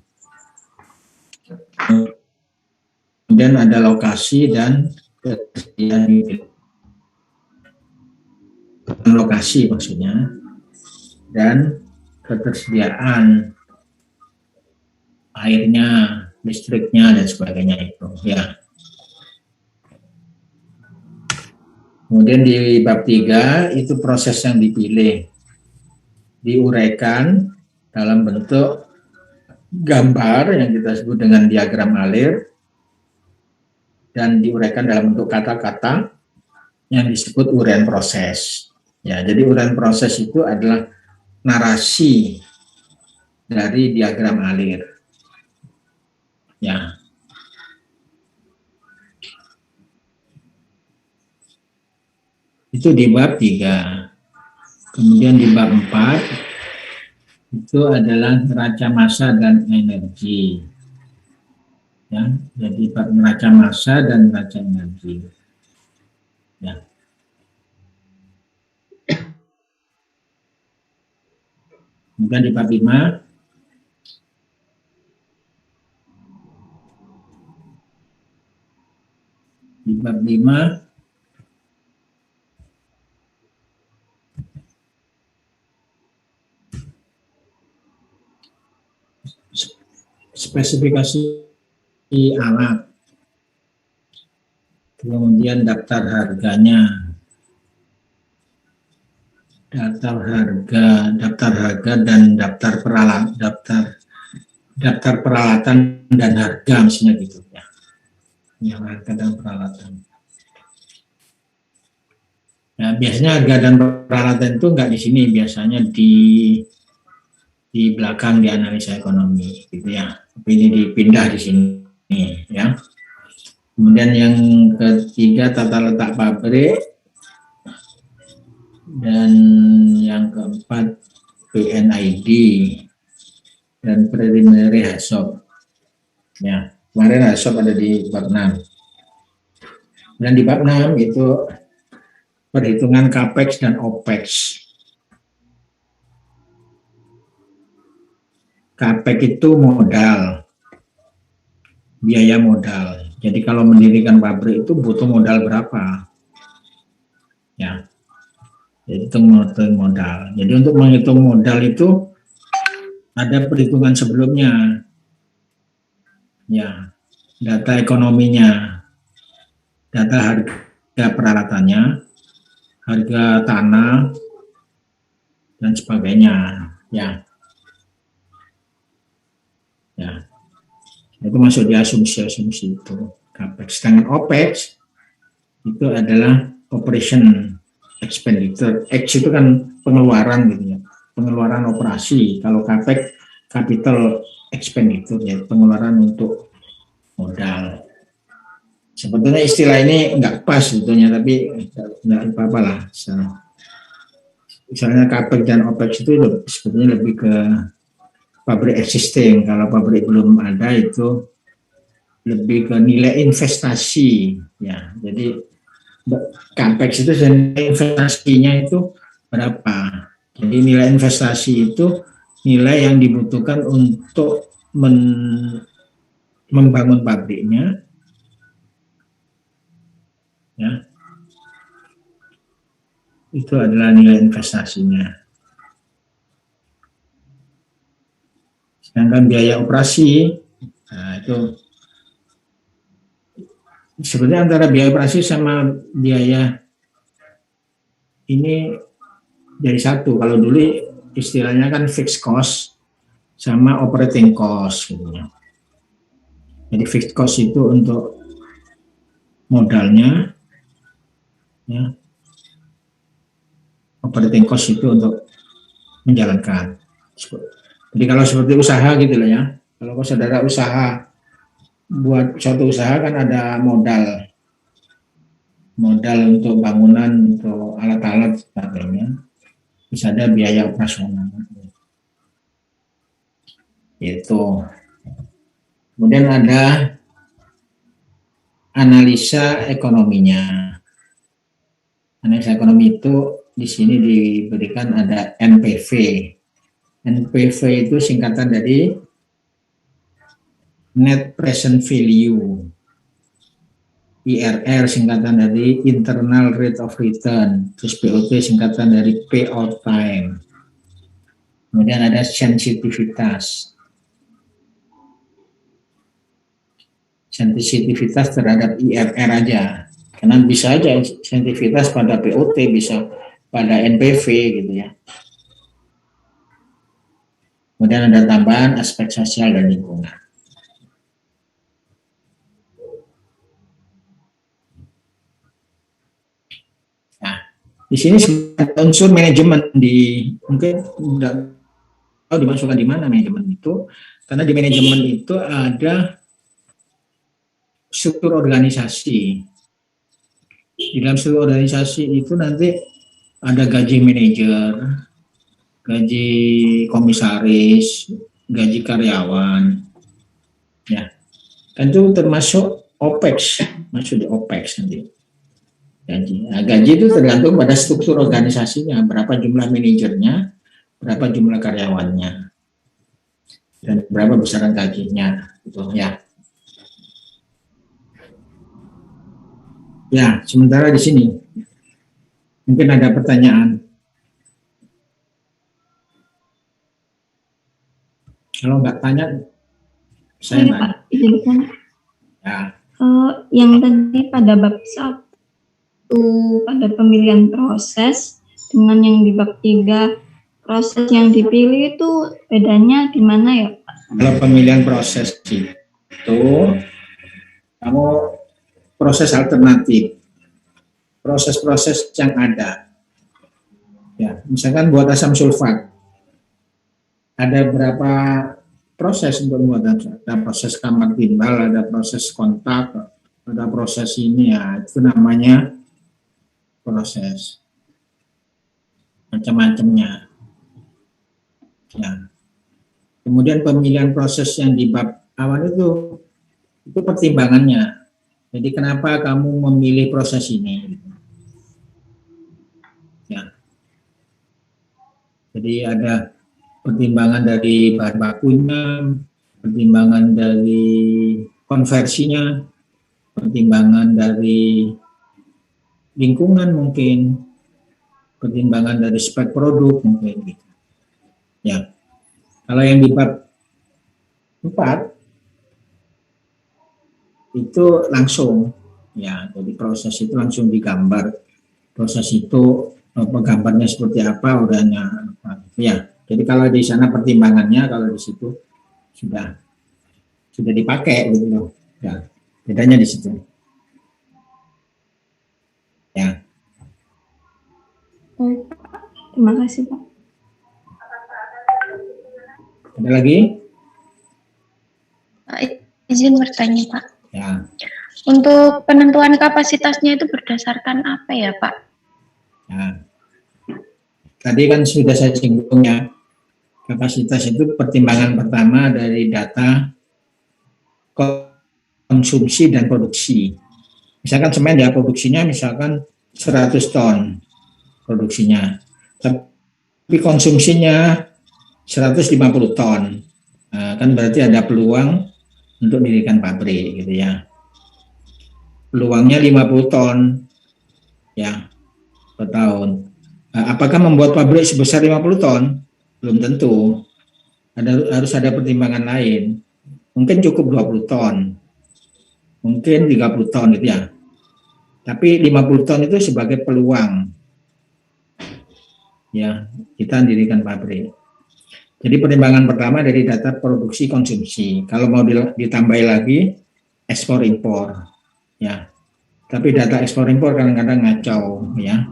Kemudian ada lokasi dan ketersediaan lokasi maksudnya dan ketersediaan airnya, listriknya dan sebagainya itu ya. Kemudian di bab 3 itu proses yang dipilih diuraikan dalam bentuk gambar yang kita sebut dengan diagram alir dan diuraikan dalam bentuk kata-kata yang disebut uraian proses. Ya, jadi uraian proses itu adalah narasi dari diagram alir. Ya. Itu di bab 3. Kemudian di bab 4 itu adalah neraca massa dan energi. Ya, jadi bab neraca massa dan neraca energi. Ya. Kemudian di bab 5 di bab 5 spesifikasi alat kemudian daftar harganya, daftar harga dan daftar peralatan dan harga misalnya gitu ya. Yang harga dan peralatan. Ya, biasanya harga dan peralatan itu nggak di sini, biasanya di belakang di analisa ekonomi gitu ya. Tapi ini dipindah di sini ya. Kemudian yang ketiga tata letak pabrik, dan yang keempat PNID dan preliminary HASOP. Ya, kemarin HASOP ada di bab 6. Dan di bab 6 itu perhitungan CAPEX dan OPEX. CAPEX itu modal, biaya modal. Jadi kalau mendirikan pabrik itu butuh modal berapa? Ya, jadi itu menghitung modal. Jadi untuk menghitung modal itu ada perhitungan sebelumnya. Ya, data ekonominya, data harga peralatannya, harga tanah, dan sebagainya. Ya, ya, itu masuk di asumsi-asumsi itu. CAPEX. Dengan OPEX itu adalah operation expenditure. X itu kan pengeluaran gitu ya, pengeluaran operasi. Kalau CAPEX capital expenditure ya, pengeluaran untuk modal. Sebetulnya istilah ini nggak pas sebetulnya, tapi nggak apa-apa lah. Misalnya CAPEX dan OPEX itu sebetulnya lebih ke pabrik existing. Kalau pabrik belum ada itu lebih ke nilai investasi ya. Jadi CAPEX itu nilai investasinya itu berapa. Jadi nilai investasi itu nilai yang dibutuhkan untuk membangun pabriknya ya. Itu adalah nilai investasinya. Sedangkan biaya operasi, nah itu sebenarnya antara biaya operasi sama biaya ini jadi satu. Kalau dulu istilahnya kan fixed cost sama operating cost gitu ya. Jadi fixed cost itu untuk modalnya, ya. Operating cost itu untuk menjalankan. Jadi kalau seperti usaha gitu loh ya. Kalau saudara usaha, buat suatu usaha kan ada modal untuk bangunan, untuk alat-alat sebagainya. Bisa ada biaya operasional. Itu. Kemudian ada analisa ekonominya. Analisa ekonomi itu di sini diberikan ada NPV. NPV itu singkatan dari Net Present Value. IRR singkatan dari Internal Rate of Return. Terus POT singkatan dari Payout Time. Kemudian ada sensitivitas. Sensitivitas terhadap IRR aja. Karena bisa aja sensitivitas pada POT, bisa pada NPV gitu ya. Kemudian ada tambahan aspek sosial dan lingkungan. Nah, di sini unsur manajemen mungkin tidak tahu dimasukkan di mana manajemen itu, karena di manajemen itu ada struktur organisasi. Di dalam struktur organisasi itu nanti ada gaji manajer, gaji komisaris, gaji karyawan, ya. Kan itu termasuk OPEX, masuk di OPEX nanti. Gaji. Nah, gaji itu tergantung pada struktur organisasinya, berapa jumlah manajernya, berapa jumlah karyawannya, dan berapa besaran gajinya, gitu ya. Ya, sementara di sini mungkin ada pertanyaan. Kalau nggak tanya, saya nanya. Pak, izin tanya. Ya. Yang tadi pada bab 1 pada pemilihan proses dengan yang di bab 3 proses yang dipilih itu bedanya di mana ya Pak? Kalau pemilihan proses itu kamu proses alternatif, proses-proses yang ada. Ya, misalkan buat asam sulfat, ada berapa proses untuk membuat asam? Ada proses kamar timbal, ada proses kontak, ada proses ini ya, itu namanya proses macam-macamnya. Ya. Kemudian pemilihan proses yang di bab awal itu pertimbangannya. Jadi kenapa kamu memilih proses ini? Ya. Jadi ada pertimbangan dari bahan bakunya, pertimbangan dari konversinya, pertimbangan dari lingkungan mungkin, pertimbangan dari spek produk mungkin gitu. Ya. Kalau yang di bab 4 itu langsung ya, jadi proses itu langsung digambar. Proses itu gambarnya seperti apa, uraiannya apa. Ya. Jadi kalau di sana pertimbangannya, kalau di situ sudah dipakai gitu loh. Ya. Bedanya di situ. Ya. Baik, terima kasih Pak. Ada lagi? Izin bertanya Pak. Ya. Untuk penentuan kapasitasnya itu berdasarkan apa ya Pak? Ya. Tadi kan sudah saya singgung ya. Kapasitas itu pertimbangan pertama dari data konsumsi dan produksi. Misalkan semen ya, produksinya misalkan 100 ton produksinya. Tapi konsumsinya 150 ton. Nah, kan berarti ada peluang untuk dirikan pabrik gitu ya. Peluangnya 50 ton ya per tahun. Apakah membuat pabrik sebesar 50 ton? Belum tentu. Harus ada pertimbangan lain. Mungkin cukup 20 ton. Mungkin 30 ton gitu ya. Tapi 50 ton itu sebagai peluang. Ya, kita dirikan pabrik. Jadi pertimbangan pertama dari data produksi konsumsi. Kalau mau ditambahi lagi ekspor impor. Ya. Tapi data ekspor impor kadang-kadang ngacau ya.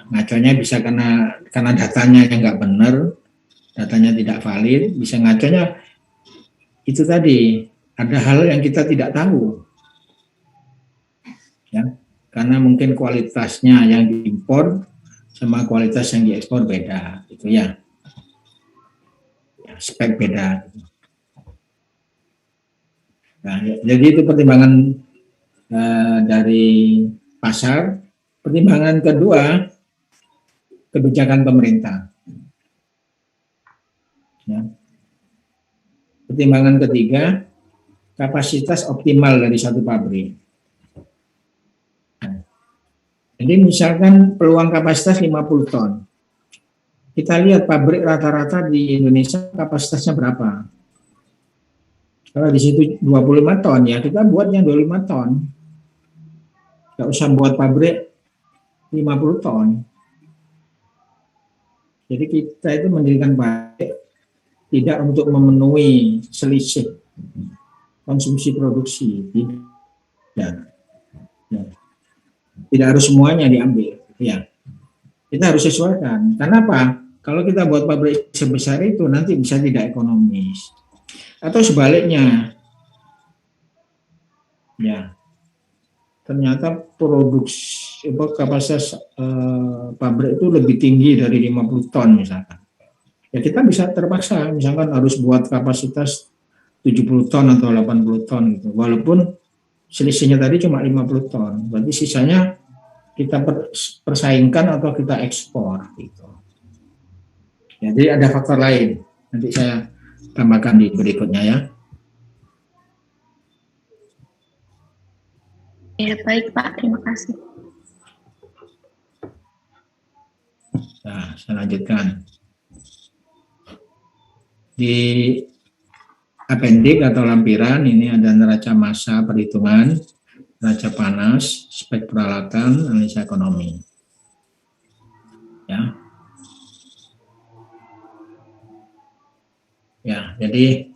Ngaconya bisa karena datanya yang nggak benar, datanya tidak valid, bisa ngaconya itu tadi, ada hal yang kita tidak tahu. Ya, karena mungkin kualitasnya yang diimpor sama kualitas yang diekspor beda, gitu ya. Spek beda. Nah, jadi itu pertimbangan dari pasar. Pertimbangan kedua, kebijakan pemerintah. Ya. Pertimbangan ketiga, kapasitas optimal dari satu pabrik. Nah, jadi misalkan peluang kapasitas 50 ton. Kita lihat pabrik rata-rata di Indonesia kapasitasnya berapa. Kalau di situ 25 ton ya, kita buat yang 25 ton. Nggak usah buat pabrik 50 ton. Jadi kita itu mendirikan pabrik tidak untuk memenuhi selisih konsumsi produksi, tidak. Ya. Tidak harus semuanya diambil, ya. Kita harus sesuaikan. Karena apa? Kalau kita buat pabrik sebesar itu nanti bisa tidak ekonomis. Atau sebaliknya, ya. Ternyata produksi kapasitas pabrik itu lebih tinggi dari 50 ton misalkan. Ya kita bisa terpaksa misalkan harus buat kapasitas 70 ton atau 80 ton gitu. Walaupun selisihnya tadi cuma 50 ton. Berarti sisanya kita persaingkan atau kita ekspor gitu. Jadi ada faktor lain. Nanti saya tambahkan di berikutnya ya. Ya baik Pak, terima kasih. Nah, saya lanjutkan. Di Apendik atau lampiran, ini ada neraca massa perhitungan, neraca panas, spek peralatan, analisa ekonomi. Ya. Ya, jadi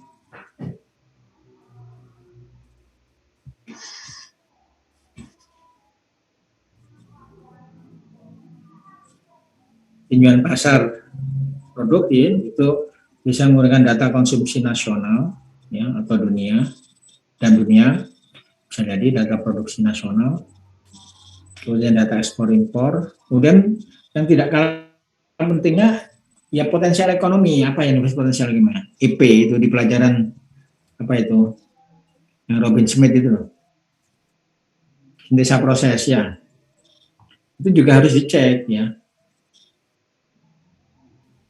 tinjauan pasar produk ya, itu bisa menggunakan data konsumsi nasional ya atau dunia dan dunia, bisa jadi data produksi nasional, kemudian data ekspor impor, kemudian yang tidak kalah pentingnya ya potensial ekonomi. Apa yang disebut potensial gimana? IP itu di pelajaran apa itu yang Robin Smith itu loh, desa proses ya, itu juga harus dicek ya.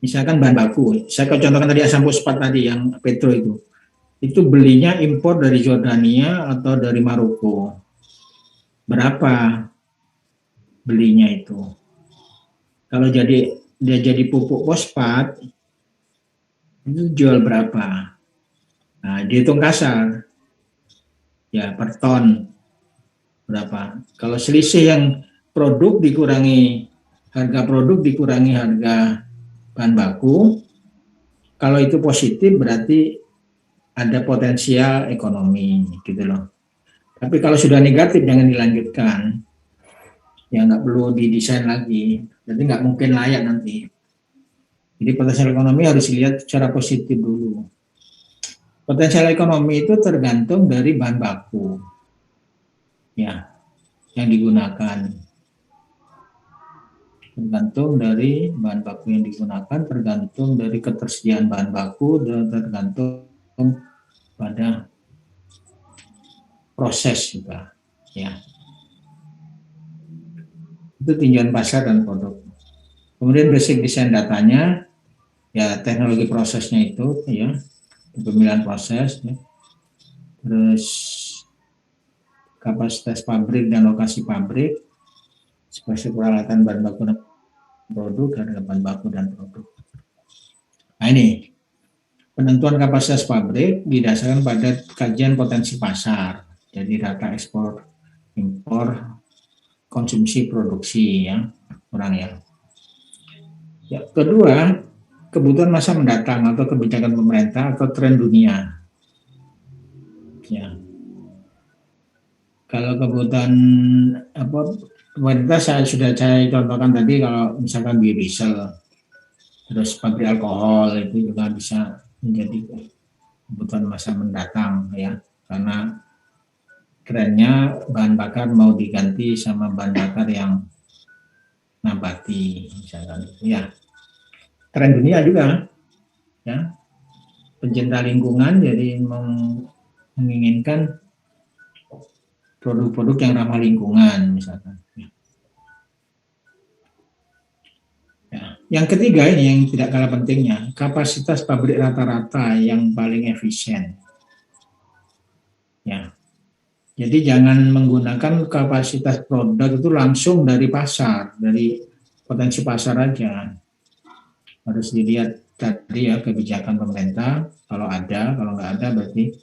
Misalkan bahan baku, saya contohkan tadi asam fosfat tadi yang petro itu belinya impor dari Jordania atau dari Maroko. Berapa belinya itu? Kalau dia jadi pupuk fosfat, itu jual berapa? Nah, dihitung kasar, ya per ton berapa. Kalau selisih yang produk dikurangi, harga produk dikurangi harga bahan baku, kalau itu positif berarti ada potensial ekonomi gitu loh. Tapi kalau sudah negatif jangan dilanjutkan, ya nggak perlu didesain lagi, jadi nggak mungkin layak nanti. Jadi potensial ekonomi harus dilihat secara positif dulu. Potensial ekonomi itu tergantung dari bahan baku, ya, yang digunakan. Tergantung dari bahan baku yang digunakan, tergantung dari ketersediaan bahan baku, dan tergantung pada proses juga, ya. Itu tinjauan pasar dan produk. Kemudian basic desain datanya, ya teknologi prosesnya itu, ya, pemilihan proses, ya. Terus kapasitas pabrik dan lokasi pabrik, spesifikasi peralatan bahan baku dan produk, harga bahan baku dan produk. Nah ini, penentuan kapasitas pabrik didasarkan pada kajian potensi pasar, jadi data ekspor, impor, konsumsi, produksi, ya, kurang ya. Ya, kedua, kebutuhan masa mendatang atau kebijakan pemerintah atau tren dunia. Ya. Kalau kebutuhan pemerintah sudah saya contohkan tadi, kalau misalkan biodiesel, terus pabrik alkohol itu juga bisa menjadi kebutuhan masa mendatang ya, karena trennya bahan bakar mau diganti sama bahan bakar yang nabati misalkan ya. Tren dunia juga ya, pencinta lingkungan jadi menginginkan produk-produk yang ramah lingkungan misalkan. Ya. Yang ketiga ini yang tidak kalah pentingnya, kapasitas pabrik rata-rata yang paling efisien. Ya. Jadi jangan menggunakan kapasitas produk itu langsung dari pasar, dari potensi pasar aja. Harus dilihat tadi ya kebijakan pemerintah, kalau ada, kalau nggak ada berarti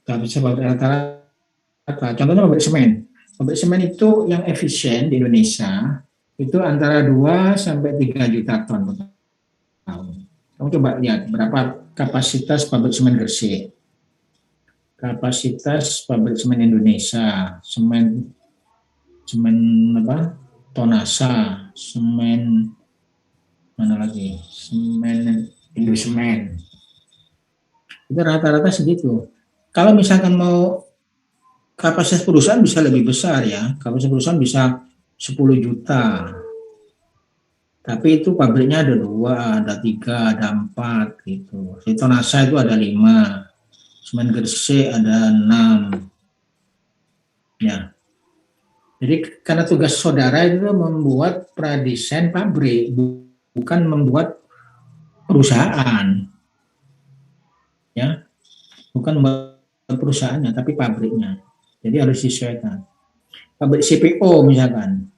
kapasitas pabrik rata-rata. Contohnya pabrik semen. Pabrik semen itu yang efisien di Indonesia itu antara 2 sampai 3 juta ton per tahun. Kamu coba lihat berapa kapasitas pabrik semen Gresik. Kapasitas pabrik semen Indonesia, semen apa? Tonasa, semen mana lagi? Semen Indosemen. Itu rata-rata segitu. Kalau misalkan mau kapasitas perusahaan bisa lebih besar ya, kapasitas perusahaan bisa 10 juta. Tapi itu pabriknya ada 2, ada 3, ada 4 gitu. Si Tonasa itu ada 5, semen Gresik ada 6. Ya. Jadi karena tugas saudara itu membuat pradesain pabrik, bukan membuat perusahaan. Ya. Bukan membuat perusahaannya, tapi pabriknya. Jadi harus disesuaikan. Pabrik CPO misalkan,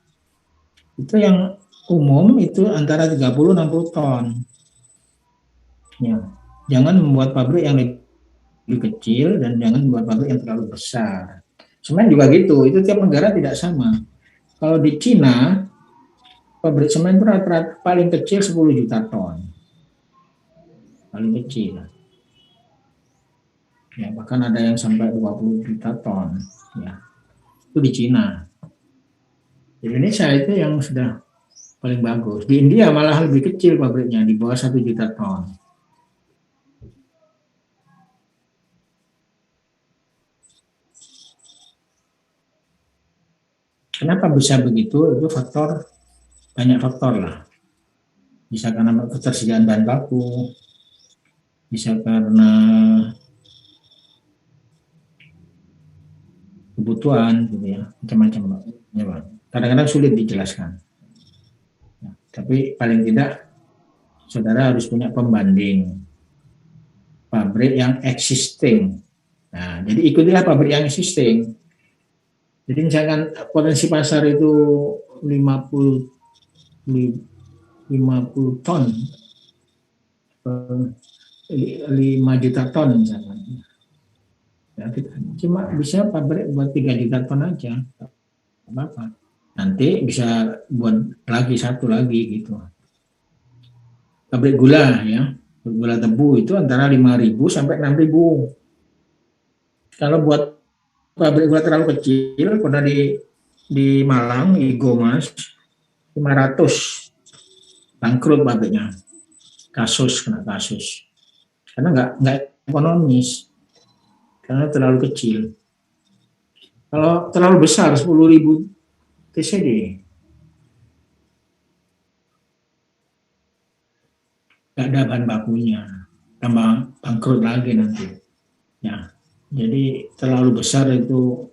itu yang umum itu antara 30-60 ton. Ya. Jangan membuat pabrik yang lebih kecil dan jangan buat pabrik yang terlalu besar. Semen juga gitu, itu tiap negara tidak sama. Kalau di Cina, pabrik semen itu rata-rata paling kecil 10 juta ton. Paling kecil. Ya, bahkan ada yang sampai 20 juta ton. Ya, itu di Cina. Di Indonesia itu yang sudah paling bagus. Di India malah lebih kecil pabriknya, di bawah 1 juta ton. Kenapa bisa begitu? Itu banyak faktor lah. Bisa karena ketersediaan bahan baku, bisa karena kebutuhan, gitu ya, macam-macam. Kadang-kadang sulit dijelaskan. Ya, tapi paling tidak, saudara harus punya pembanding pabrik yang existing. Nah, jadi ikutilah pabrik yang existing. Jadi misalkan potensi pasar itu 50 ton, 5 juta ton misalkan. Ya, cuma bisa pabrik buat 3 juta ton aja, apa-apa. Nanti bisa buat lagi satu lagi gitu. Pabrik gula ya, gula tebu itu antara 5.000 sampai 6.000. Kalau buat pabrik gula terlalu kecil, pernah di Malang, Igo Mas, 500 bangkrut pabriknya, kena kasus, karena nggak ekonomis, karena terlalu kecil. Kalau terlalu besar 10.000 TCD, nggak ada bahan bakunya, tambah bangkrut lagi nanti. Ya, jadi terlalu besar itu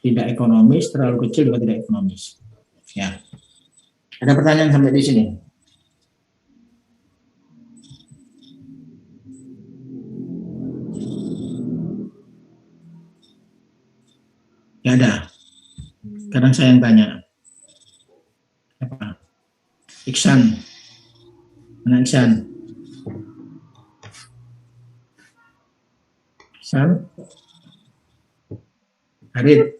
tidak ekonomis, terlalu kecil juga tidak ekonomis. Ya, ada pertanyaan sampai di sini? Ya ada. Sekarang saya yang tanya. Apa? Iksan. Mana Iksan? Iksan? Harid?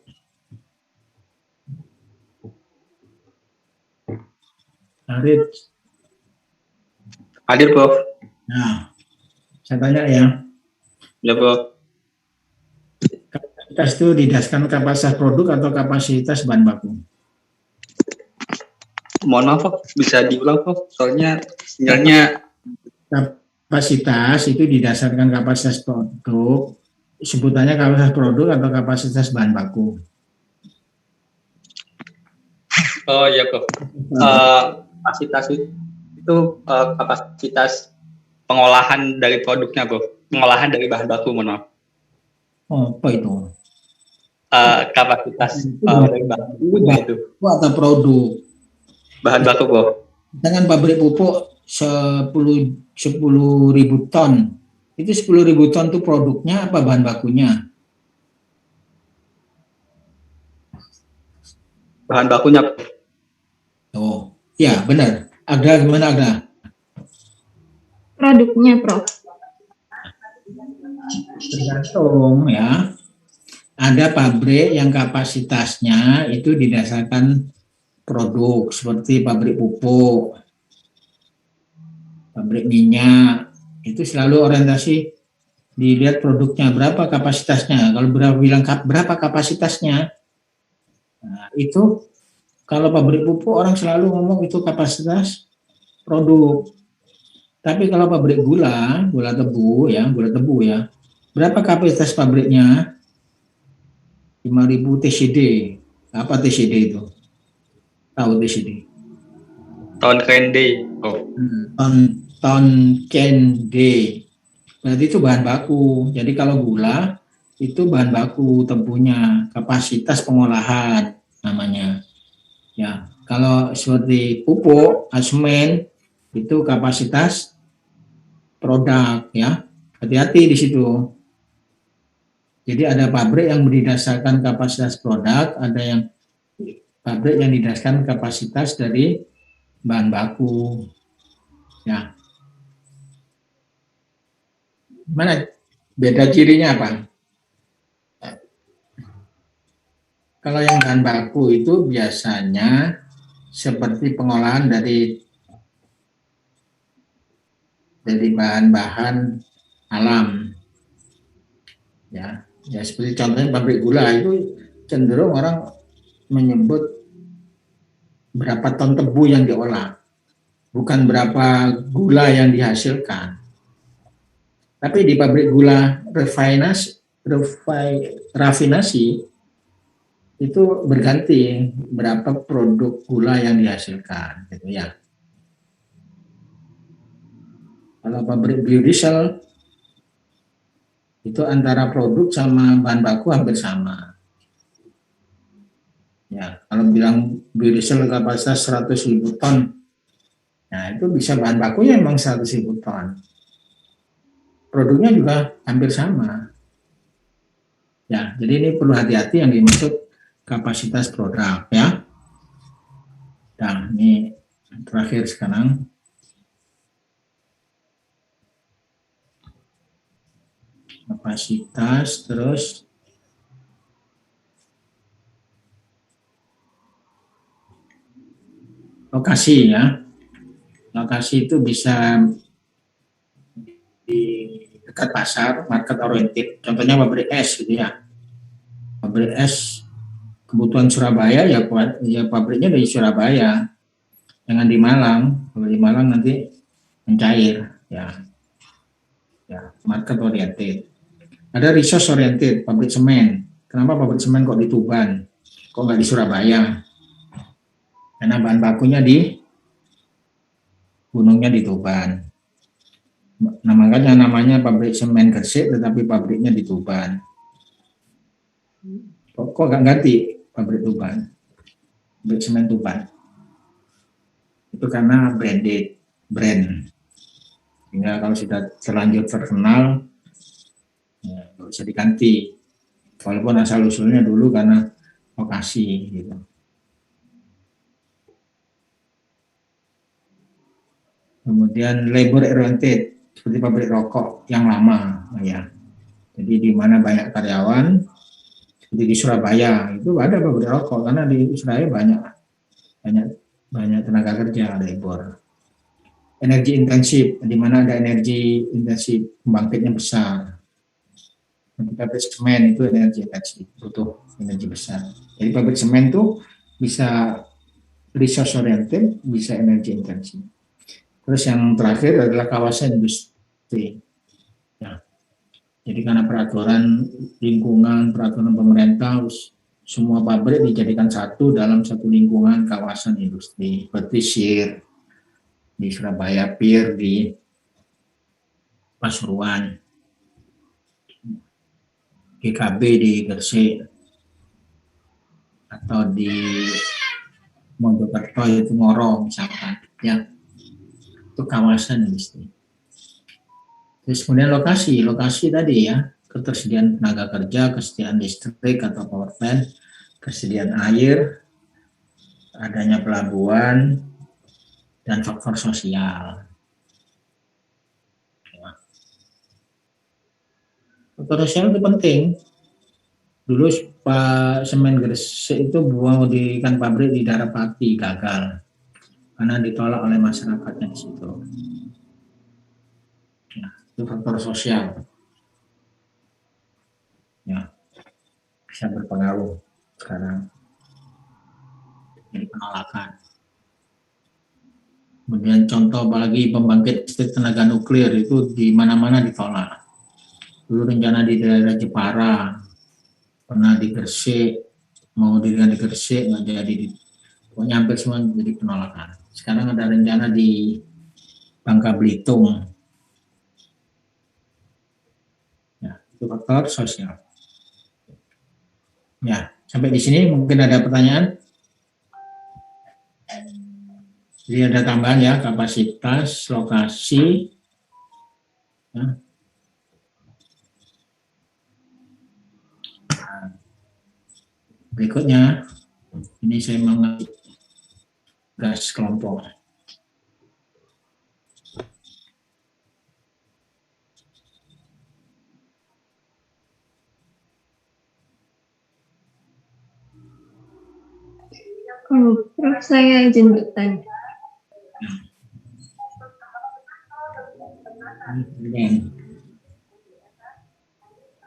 Harid? Hadir, Prof. Nah, saya tanya ya. Ya, Prof. Kapasitas itu didasarkan kapasitas produk atau kapasitas bahan baku? Mohon maaf, Prof. Bisa diulang, Prof. Soalnya sinyalnya. Kapasitas itu didasarkan kapasitas produk, sebutannya kapasitas produk atau kapasitas bahan baku. Oh ya, Prof. Kapasitas itu kapasitas pengolahan dari produknya, Prof. Pengolahan dari bahan baku, mohon maaf. Oh, apa itu? Kapasitas dari bahan bakunya itu. Atau produk? Bahan baku, Prof. Dengan pabrik pupuk 10.000 ton. Itu 10.000 ton itu produknya apa bahan bakunya? Bahan bakunya, Prof. Oh, ya benar. Ada gimana ada? Produknya, Prof. Tergantung ya. Ada pabrik yang kapasitasnya itu didasarkan produk seperti pabrik pupuk, pabrik minyak, itu selalu orientasi dilihat produknya berapa kapasitasnya. Kalau berapa kapasitasnya, nah, itu kalau pabrik pupuk orang selalu ngomong itu kapasitas produk. Tapi kalau pabrik gula tebu ya, berapa kapasitas pabriknya? 5.000 TCD. Apa TCD itu? Tahu TCD? Ton Kende, Prof. Ton Kende. Berarti itu bahan baku. Jadi kalau gula itu bahan baku tebunya, kapasitas pengolahan namanya. Ya, kalau seperti pupuk, semen itu kapasitas produk ya. Hati-hati di situ. Jadi ada pabrik yang berdasarkan kapasitas produk, ada yang pabrik yang didasarkan kapasitas dari bahan baku. Ya. Mana Beda cirinya apa? Kalau yang bahan baku itu biasanya seperti pengolahan dari bahan-bahan alam, ya, ya seperti contohnya pabrik gula itu cenderung orang menyebut berapa ton tebu yang diolah, bukan berapa gula yang dihasilkan. Tapi di pabrik gula rafinasi itu berganti berapa produk gula yang dihasilkan, gitu ya. Kalau pabrik biodiesel itu antara produk sama bahan baku hampir sama. Ya, kalau bilang biodiesel kapasitas 100.000 ton, nah itu bisa bahan bakunya memang 100.000 ton. Produknya juga hampir sama. Ya, jadi ini perlu hati-hati yang dimaksud kapasitas produk, ya. Nah, ini terakhir sekarang. Kapasitas, terus lokasi, ya. Lokasi itu bisa di dekat pasar, market oriented. Contohnya pabrik es, gitu ya. Pabrik es kebutuhan Surabaya, ya pabriknya dari Surabaya. Jangan di Malang. Kalau di Malang nanti mencair, ya. Ya, market oriented. Ada resource oriented, pabrik semen. Kenapa pabrik semen kok di Tuban? Kok nggak di Surabaya? Karena bahan bakunya di gunungnya di Tuban. Nah, makanya namanya pabrik semen Gresik, tetapi pabriknya di Tuban. Kok nggak ganti pabrik Tuban? Pabrik semen Tuban. Itu karena brand. Sehingga kalau sudah terlanjur terkenal, ya, nggak bisa diganti. Walaupun asal usulnya dulu karena lokasi, gitu. Kemudian labor oriented, seperti pabrik rokok yang lama, ya. Jadi di mana banyak karyawan, seperti di Surabaya itu ada pabrik rokok karena di Surabaya banyak tenaga kerja, labor. Energi intensif, di mana ada energi intensif, pembangkitnya besar. Pabrik semen itu energi intensif, butuh energi besar. Jadi pabrik semen itu bisa resource oriented, bisa energi intensif. Terus yang terakhir adalah kawasan industri. Ya. Jadi karena peraturan lingkungan, peraturan pemerintah, semua pabrik dijadikan satu dalam satu lingkungan kawasan industri. Seperti SIR di Surabaya, PIR di Pasuruan, GKB di Gresik, atau di Mojokerto itu Ngoro misalkan. Ya, itu kawasan industri. Terus kemudian lokasi tadi ya, ketersediaan tenaga kerja, kesediaan listrik atau power plant, kesediaan air, adanya pelabuhan, dan faktor sosial. Faktor sosial itu penting. Dulu Pak Semen Gresik itu mau dirikan pabrik di Darapati, gagal karena ditolak oleh masyarakatnya di situ. Ya, itu faktor sosial. Ya, bisa berpengaruh sekarang. Jadi penolakan. Kemudian contoh apalagi pembangkit listrik tenaga nuklir itu di mana-mana ditolak. Dulu rencana di daerah Jepara, pernah di Gresik, mau dirikan di Gresik nggak jadi, pokoknya hampir semua jadi penolakan. Sekarang ada rencana di Bangka Belitung. Ya, itu faktor sosial. Ya, sampai di sini mungkin ada pertanyaan. Jadi ada tambahan ya, kapasitas, lokasi. Ya. Berikutnya, ini saya mengenai gas kelompok. Prof, saya izin bertanya.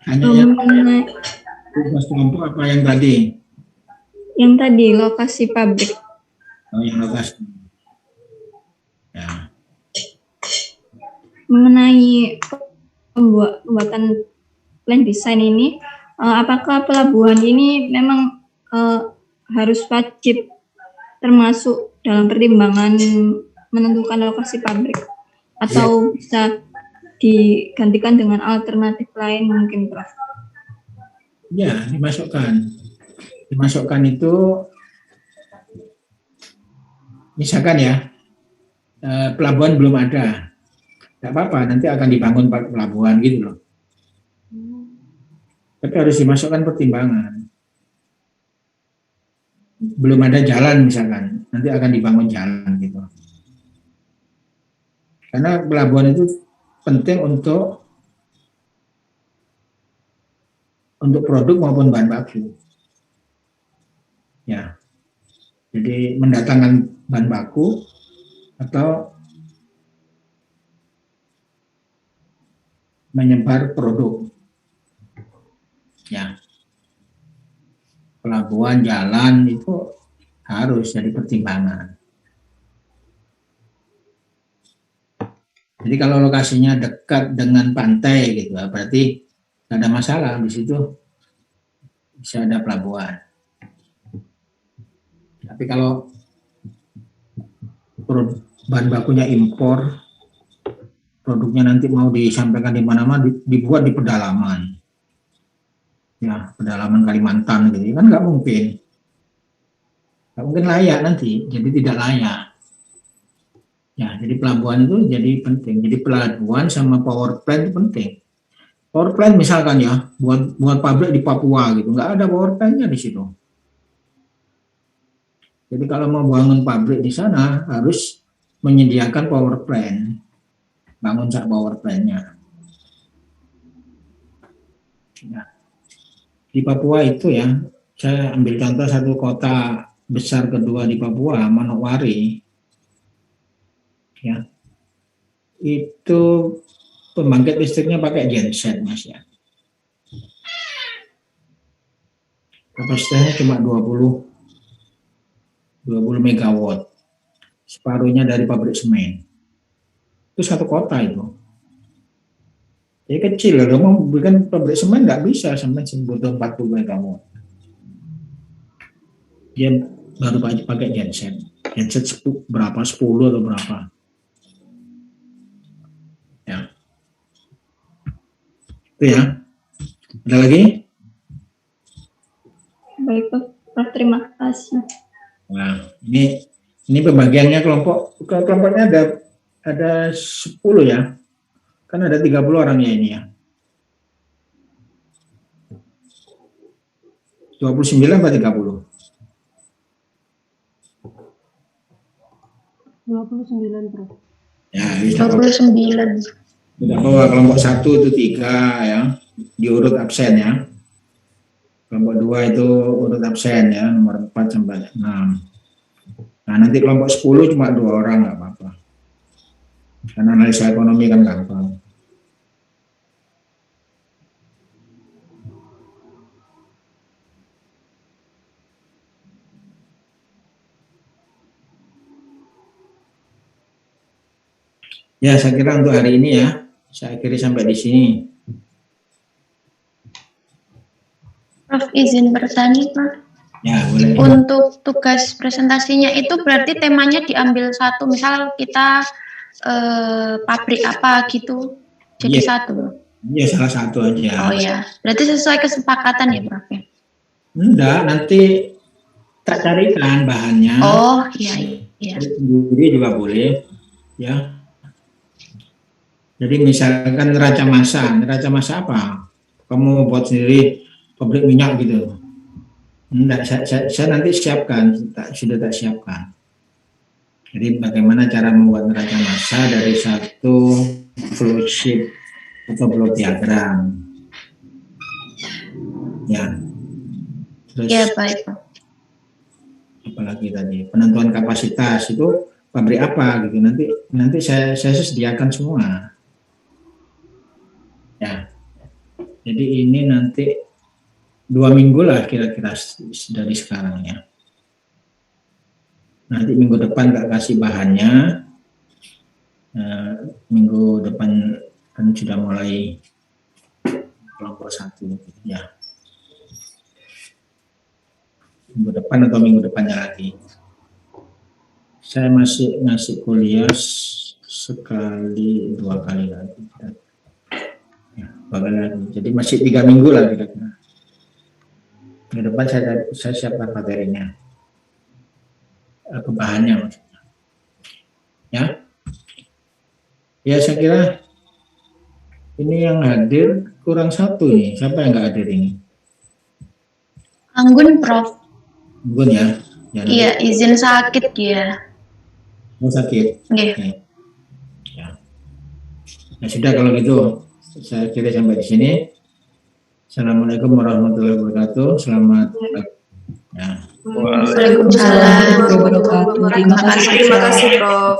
Hanya yang Mengenai tugas kelompok apa yang tadi? yang tadi lokasi pabrik. Oh, yang lokasi. Ya. Mengenai pembuatan plan design ini, apakah pelabuhan ini memang harus wajib termasuk dalam pertimbangan menentukan lokasi pabrik, atau bisa digantikan dengan alternatif lain mungkin, Prof? Ya, dimasukkan. Dimasukkan itu, misalkan ya, pelabuhan belum ada, nggak apa-apa, nanti akan dibangun pelabuhan gitu loh. Tapi harus dimasukkan pertimbangan. Belum ada jalan misalkan, nanti akan dibangun jalan gitu. Karena pelabuhan itu penting untuk produk maupun bahan baku. Ya. Jadi mendatangkan bahan baku atau menyebar produk. Ya. Pelabuhan, jalan itu harus jadi pertimbangan. Jadi kalau lokasinya dekat dengan pantai gitu, berarti nggak ada masalah di situ, bisa ada pelabuhan. Tapi kalau bahan bakunya impor, produknya nanti mau disampaikan di mana-mana, dibuat di pedalaman, ya pedalaman Kalimantan gitu, kan nggak mungkin layak nanti, jadi tidak layak. Ya, jadi pelabuhan itu jadi penting. Jadi pelabuhan sama power plant itu penting. Power plant misalkan ya, buat pabrik di Papua gitu, nggak ada power plantnya di situ. Jadi kalau mau bangun pabrik di sana harus menyediakan power plant, bangun power plantnya. Ya. Di Papua itu ya, saya ambil contoh satu kota besar kedua di Papua, Manokwari. Ya, itu pembangkit listriknya pakai genset, Mas ya. Kapasitasnya cuma 20 megawatt. Separuhnya dari pabrik semen. Itu satu kota itu. Jadi kecil, kalau mau bikin pabrik semen nggak bisa, semen butuh 40 megawatt. Dia baru pakai genset. Genset berapa? 10 atau berapa? Ya. Itu ya. Ada lagi? Baik, Prof, terima kasih. Nah, ini pembagiannya kelompoknya ada 10 ya. Kan ada 30 orang ya ini ya. 29 atau 30? 29, Prof. Ya, ini 29. tidak apa, kelompok 1 itu 3 ya, diurut absen ya. Kelompok 2 itu urut absen ya, nomor 4 sampai 6. Nah, nanti kelompok 10 cuma 2 orang, nggak apa-apa. Karena analisa ekonomi kan gampang. Ya, saya kira untuk hari ini ya, saya akhiri sampai di sini. Prof, izin bertanya, Prof. Ya, boleh. Untuk tugas presentasinya itu berarti temanya diambil satu, misal kita pabrik apa gitu, jadi Iya. satu. Iya, salah satu aja. Oh ya, berarti sesuai kesepakatan ya, Prof? Enggak, nanti tak carikan bahannya. Oh iya, iya. Sendiri juga boleh, ya. Jadi misalkan neraca massa apa? Kamu buat sendiri pabrik minyak gitu. Enggak, saya nanti siapkan, sudah tak siapkan. Jadi bagaimana cara membuat neraca massa dari satu flow sheet atau block diagram. Ya. Terus, Ya, baik, Prof. apalagi tadi penentuan kapasitas itu pabrik apa gitu, nanti saya sediakan semua ya. Jadi ini nanti 2 minggu lah kira-kira dari sekarang ya. Nanti minggu depan nggak kasih bahannya, minggu depan kan sudah mulai kelompok 1 gitu ya. Minggu depan atau minggu depannya lagi. Saya masih ngasih kuliah sekali 2 kali lagi. Ya, 2 kali lagi. Jadi masih 3 minggu lah kira-kira. Minggu depan saya siapkan materinya. Bahannya maksudnya. Ya. Ya saya kira ini yang hadir kurang 1 nih. Siapa yang nggak hadir ini? Anggun, Prof. Anggun ya. Iya, izin sakit dia. Mau sakit. Iya. Oke. Ya. Nah sudah kalau gitu saya kira sampai di sini. Assalamualaikum warahmatullahi wabarakatuh. Selamat pagi. Ya. Waalaikumsalam. Terima kasih, Prof.